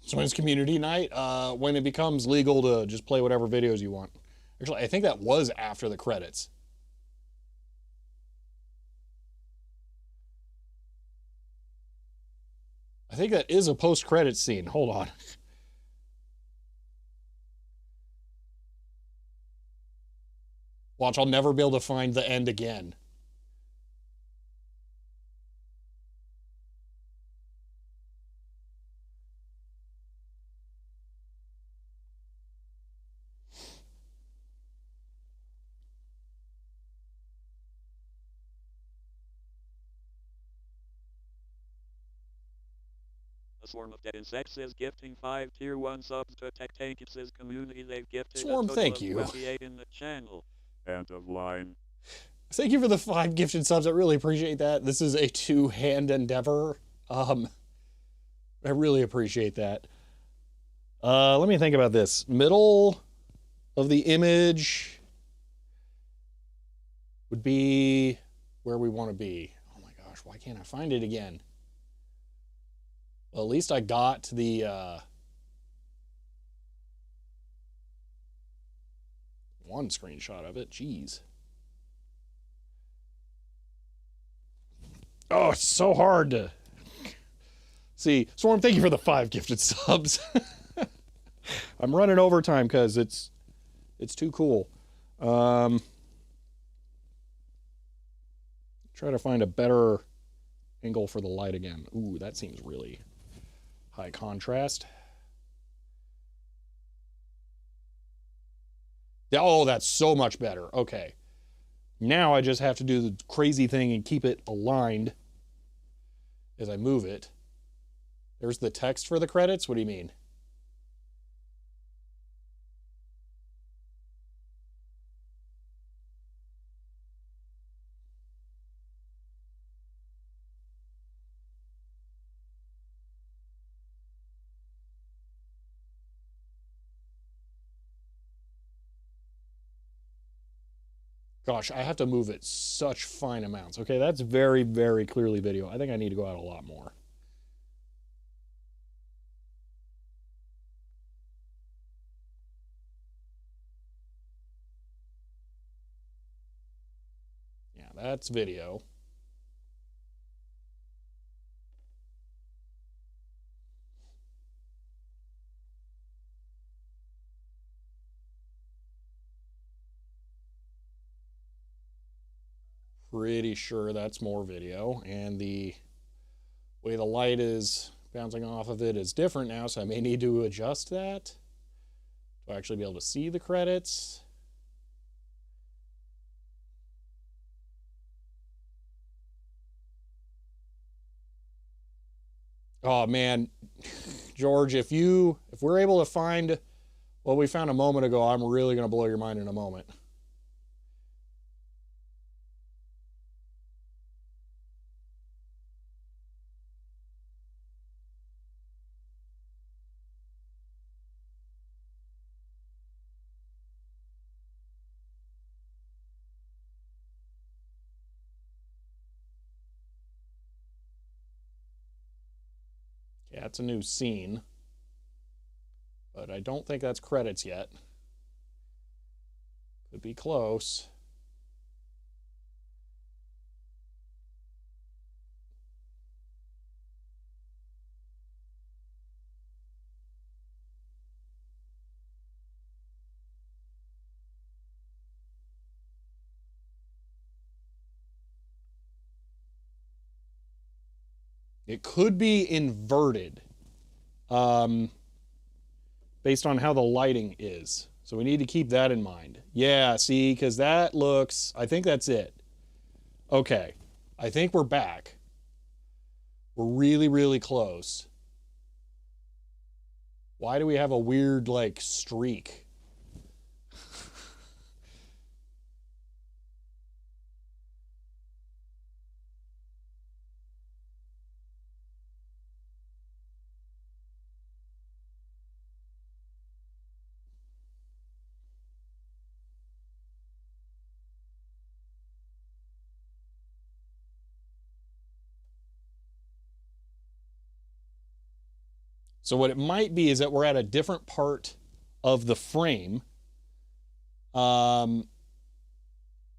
So when it's community night, when it becomes legal to just play whatever videos you want. Actually, I think that was after the credits. I think that is a post-credits scene. Hold on. Watch, I'll never be able to find the end again. A swarm of dead insects is gifting 5 tier 1 subs to Tech-Tank's community. They've gifted Swarm, a total thank of you. 28 in the channel. End of line. Thank you for the 5 gifted subs. I really appreciate that. This is a two-hand endeavor. I really appreciate that. Let me think about this. Middle of the image would be where we want to be. Oh my gosh, why can't I find it again? Well, at least I got the one screenshot of it. Jeez. Oh, it's so hard to see. Swarm, thank you for the 5 gifted subs. I'm running overtime because it's too cool. Try to find a better angle for the light again. Ooh, that seems really high contrast. Oh, that's so much better. Okay. Now I just have to do the crazy thing and keep it aligned as I move it. There's the text for the credits. What do you mean? Gosh, I have to move it such fine amounts. Okay, that's very, very clearly video. I think I need to go out a lot more. Yeah, that's video. Pretty sure that's more video, and the way the light is bouncing off of it is different now, so I may need to adjust that Will I actually be able to see the credits? Oh man, George, if we're able to find what we found a moment ago, I'm really gonna blow your mind in a moment. Yeah, it's a new scene, but I don't think that's credits yet. Could be close. It could be inverted based on how the lighting is. So we need to keep that in mind. Yeah, see, because that looks, I think that's it. Okay, I think we're back. We're really, really close. Why do we have a weird, like, streak? So what it might be is that we're at a different part of the frame. And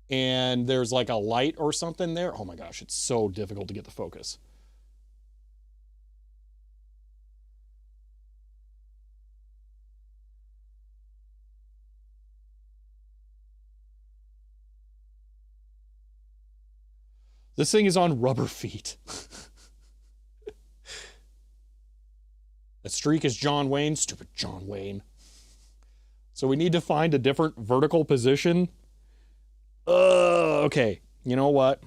there's like a light or something there. Oh my gosh, it's so difficult to get the focus. This thing is on rubber feet. The streak is John Wayne. Stupid John Wayne. So we need to find a different vertical position. Okay. You know what?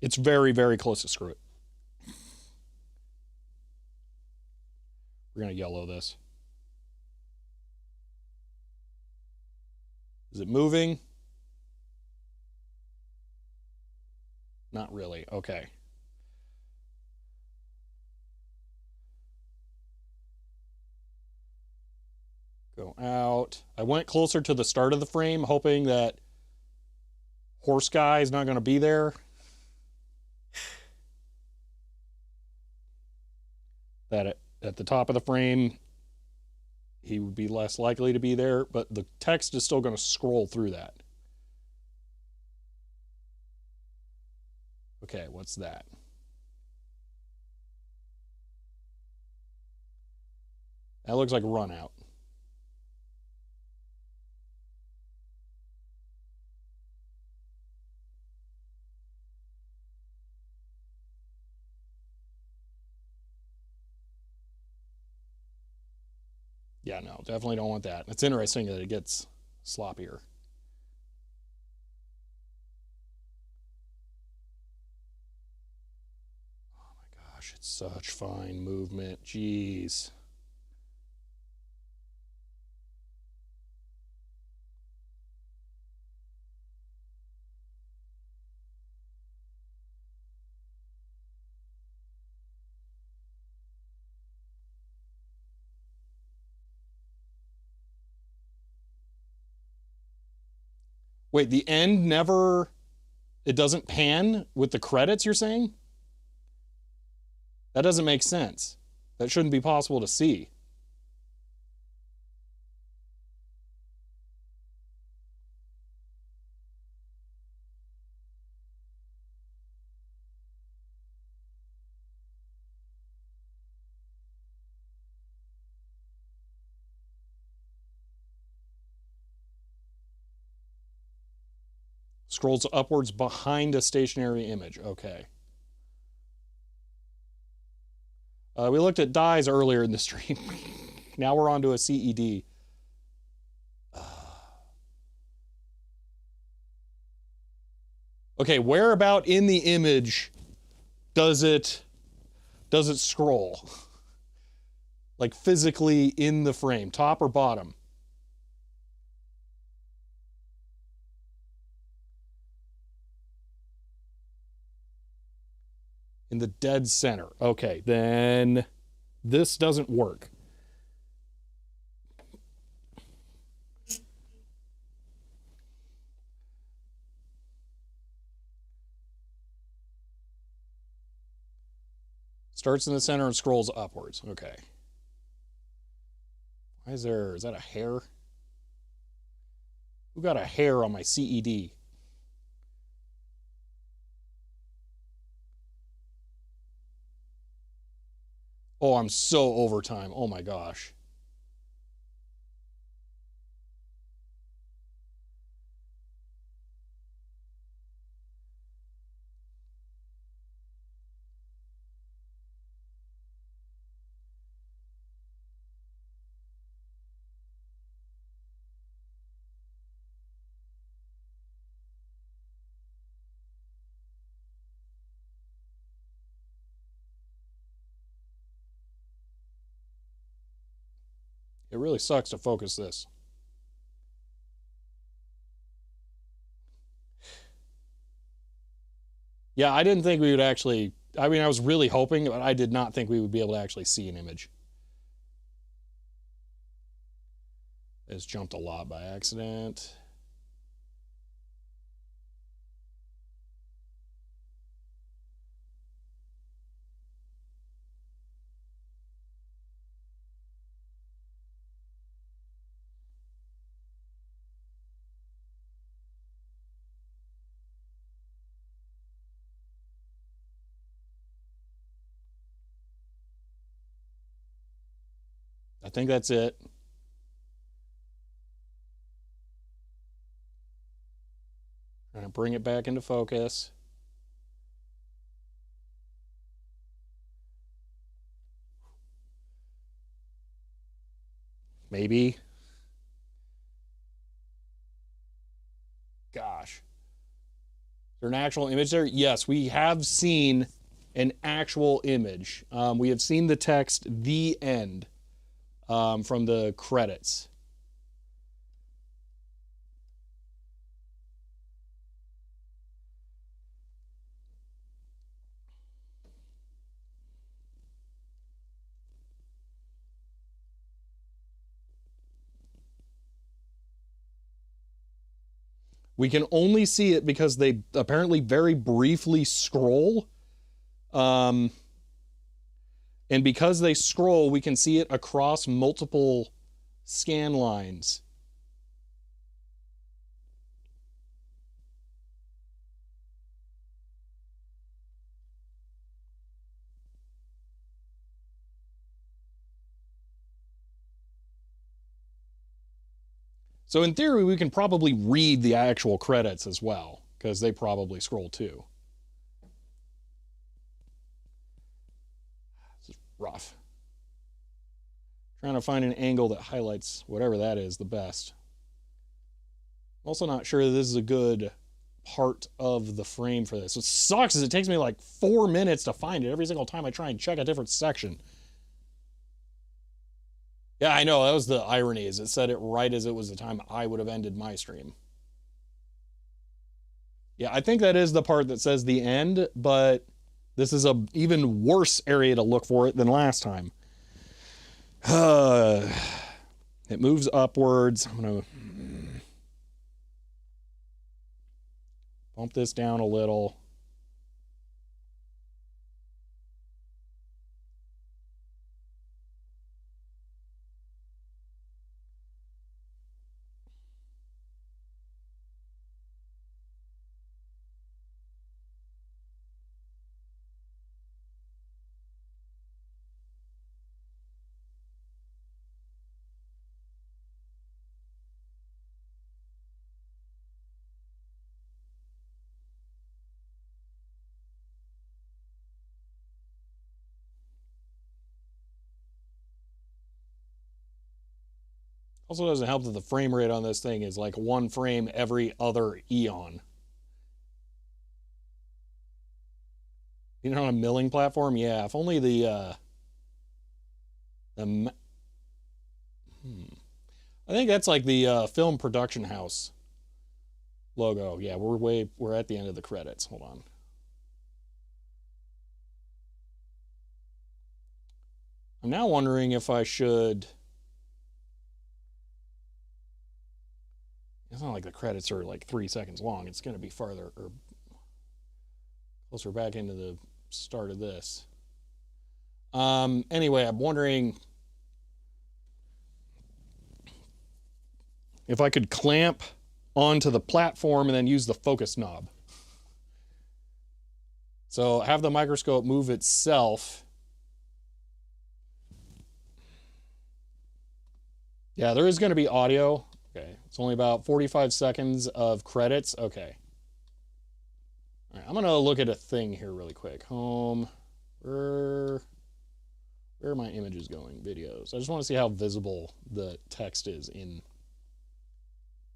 It's very, very close to screw it. We're going to yellow this. Is it moving? Not really. Okay. Go out. I went closer to the start of the frame, hoping that horse guy is not going to be there. That at the top of the frame, he would be less likely to be there, but the text is still going to scroll through that. Okay, what's that? That looks like run out. Yeah, no, definitely don't want that. It's interesting that it gets sloppier. Oh my gosh, it's such fine movement. Jeez. Wait, the end never, it doesn't pan with the credits, you're saying? That doesn't make sense. That shouldn't be possible to see. Scrolls upwards behind a stationary image. Okay. We looked at dyes earlier in the stream. Now we're on to a CED. Okay, where about in the image does it scroll? Like physically in the frame, top or bottom? In the dead center. Okay, then this doesn't work. Starts in the center and scrolls upwards. Okay. Why is that a hair? Who got a hair on my CED? Oh, I'm so overtime. Oh my gosh. It really sucks to focus this. Yeah, I didn't think we would actually, I mean, I was really hoping, but I did not think we would be able to actually see an image. It's jumped a lot by accident. I think that's it. Trying to bring it back into focus. Maybe. Gosh. Is there an actual image there? Yes, we have seen an actual image. We have seen the text, "The End," from the credits. We can only see it because they apparently very briefly scroll. And because they scroll, we can see it across multiple scan lines. So in theory, we can probably read the actual credits as well, because they probably scroll too. This is rough. Trying to find an angle that highlights whatever that is the best. I'm also not sure this is a good part of the frame for this. What sucks is it takes me like 4 minutes to find it every single time I try and check a different section. Yeah, I know. That was the irony, is it said it right as it was the time I would have ended my stream. Yeah, I think that is the part that says "the end," but this is a even worse area to look for it than last time. It moves upwards. I'm gonna bump this down a little. Also doesn't help that the frame rate on this thing is like 1 frame every other eon. You know, on a milling platform? Yeah, if only I think that's like the film production house logo. Yeah, we're at the end of the credits. Hold on. I'm now wondering if I should... It's not like the credits are like 3 seconds long. It's going to be farther or closer back into the start of this. Anyway, I'm wondering if I could clamp onto the platform and then use the focus knob. So have the microscope move itself. Yeah, there is going to be audio. Okay, it's only about 45 seconds of credits. Okay. All right, I'm going to look at a thing here really quick. Home. Where are my images going? Videos. I just want to see how visible the text is in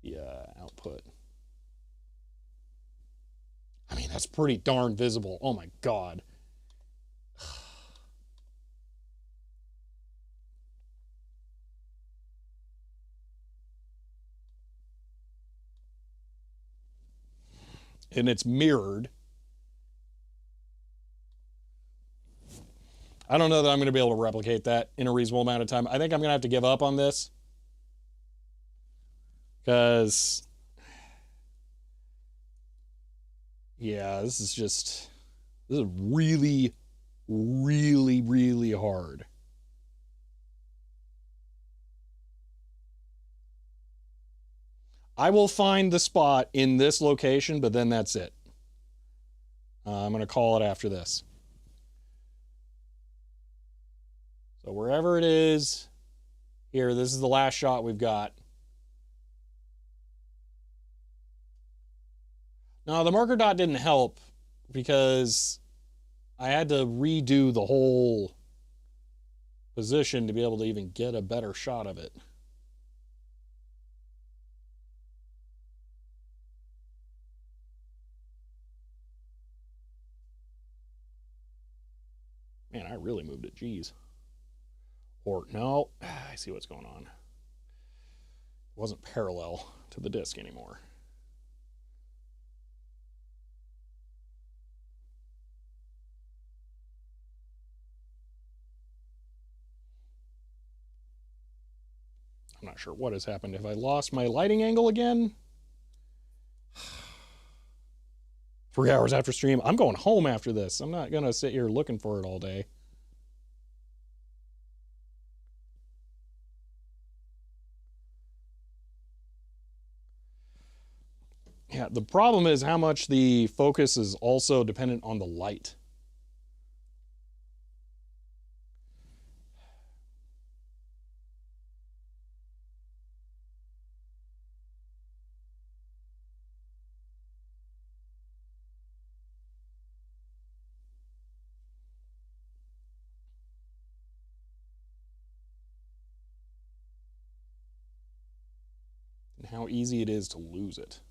the output. I mean, that's pretty darn visible. Oh my God. And it's mirrored. I don't know that I'm going to be able to replicate that in a reasonable amount of time. I think I'm going to have to give up on this. Because, yeah, this is really, really, really hard. I will find the spot in this location, but then that's it. I'm going to call it after this. So wherever it is, here, this is the last shot we've got. Now, the marker dot didn't help because I had to redo the whole position to be able to even get a better shot of it. Man, I really moved it. Jeez. Or, no, I see what's going on. It wasn't parallel to the disc anymore. I'm not sure what has happened. Have I lost my lighting angle again? 3 hours after stream. I'm going home after this. I'm not going to sit here looking for it all day. Yeah, the problem is how much the focus is also dependent on the light. And how easy it is to lose it.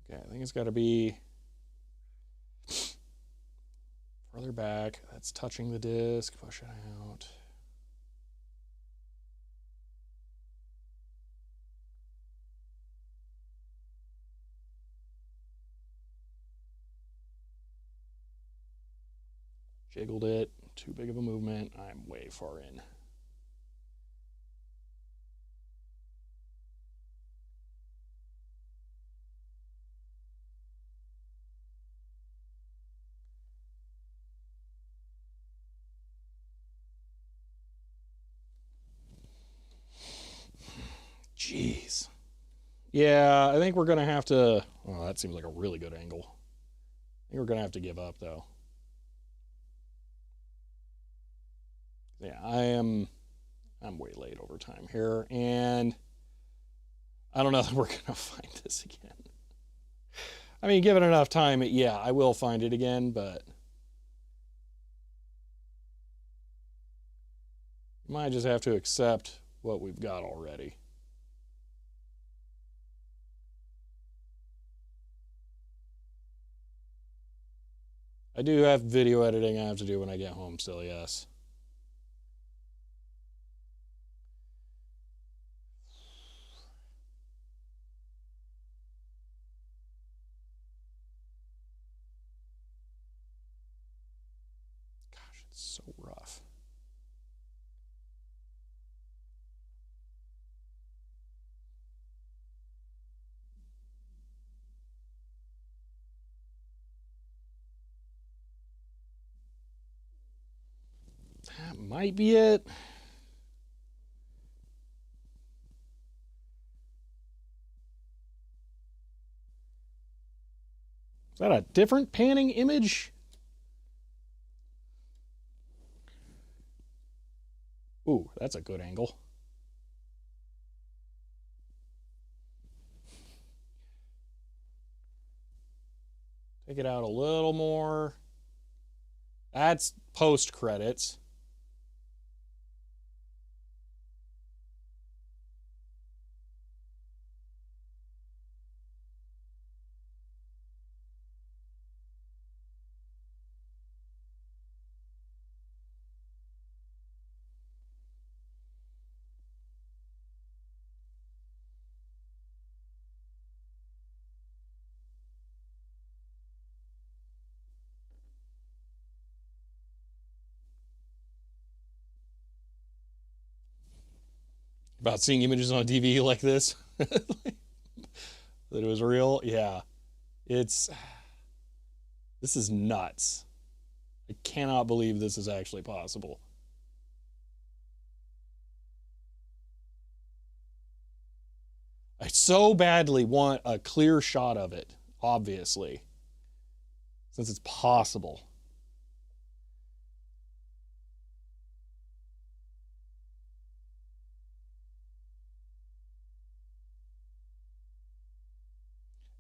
Okay, I think it's got to be further back. That's touching the disc. Push it out. Jiggled it. Too big of a movement. I'm way far in. Jeez. Yeah, I think we're going to have to... Oh, that seems like a really good angle. I think we're going to have to give up, though. Yeah, I'm way late over time here, and I don't know that we're going to find this again. I mean, given enough time, yeah, I will find it again, but might just have to accept what we've got already. I do have video editing I have to do when I get home still, yes. Gosh, it's so rough. That might be it. Is that a different panning image? Ooh, that's a good angle. Take it out a little more. That's post credits. About seeing images on TV like this. That it was real. Yeah. This is nuts. I cannot believe this is actually possible. I so badly want a clear shot of it, obviously, since it's possible.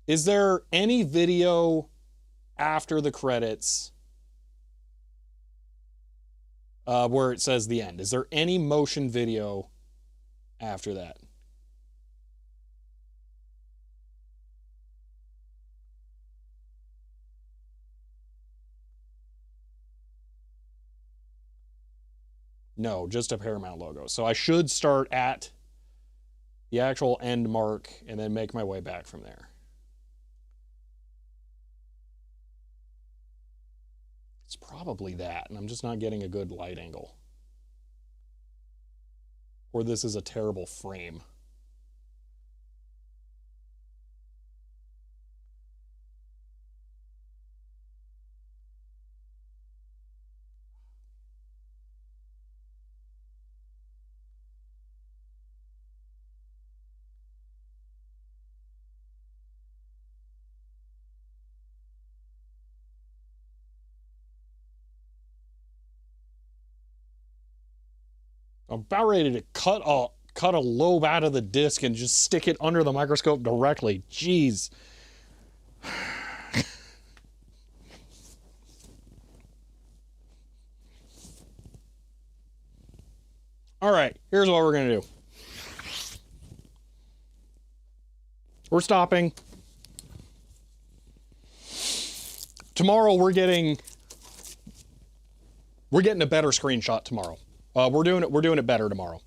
Is there any video after the credits where it says the end? Is there any motion video after that? No, just a Paramount logo. So I should start at the actual end mark and then make my way back from there. It's probably that, and I'm just not getting a good light angle. Or this is a terrible frame. I'm about ready to cut a lobe out of the disc and just stick it under the microscope directly. Jeez. All right, here's what we're gonna do. We're stopping. Tomorrow we're getting a better screenshot tomorrow. We're doing it better tomorrow.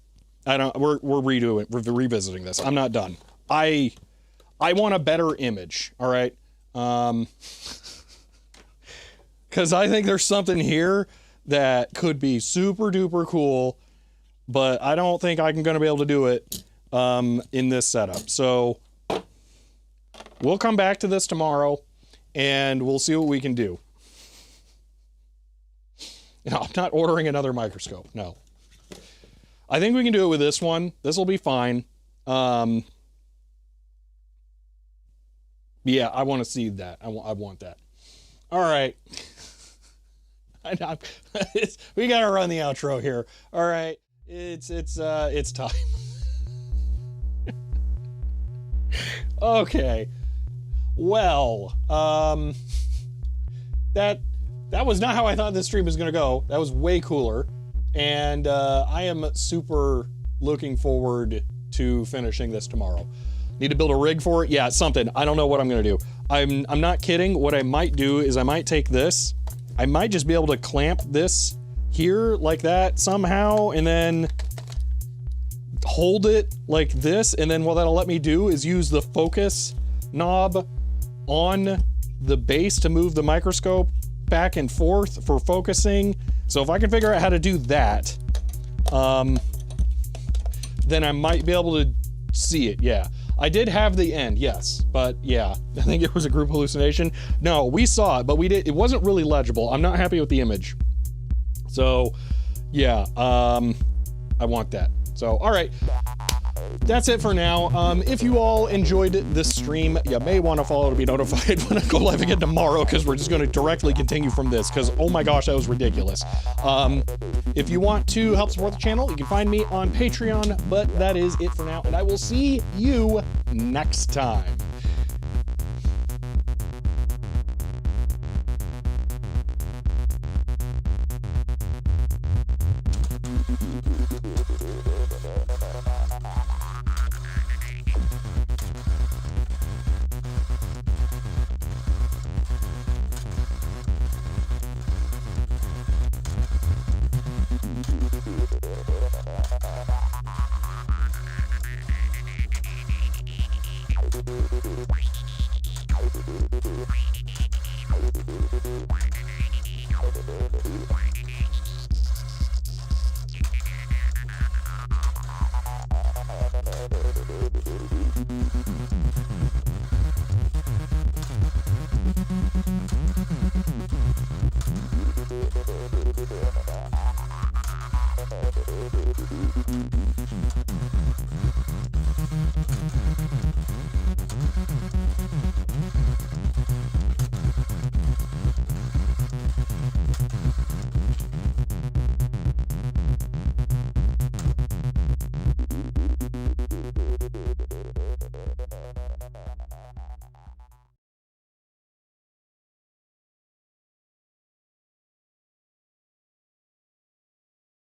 We're revisiting this. I'm not done. I want a better image, all right? Because I think there's something here that could be super duper cool, but I don't think I'm going to be able to do it in this setup. So we'll come back to this tomorrow and we'll see what we can do. No, I'm not ordering another microscope. No. I think we can do it with this one. This will be fine. Yeah, I want to see that. I want that. All right. We got to run the outro here. All right. It's time. Okay. Well, that was not how I thought this stream was gonna go. That was way cooler, and I am super looking forward to finishing this tomorrow. Need to build a rig for it? Yeah, something. I don't know what I'm gonna do. I'm not kidding. What I might do is I might take this. I might just be able to clamp this here like that somehow, and then hold it like this, and then what that'll let me do is use the focus knob on the base to move the microscope back and forth for focusing. So if I can figure out how to do that, then I might be able to see it, yeah. I did have the end, yes, but yeah, I think it was a group hallucination. No, we saw it, but it wasn't really legible. I'm not happy with the image. So, yeah, I want that. So, all right, that's it for now. If you all enjoyed this stream, you may want to follow to be notified when I go live again tomorrow, because we're just going to directly continue from this, because oh my gosh, that was ridiculous. If you want to help support the channel, you can find me on Patreon, but that is it for now, and I will see you next time.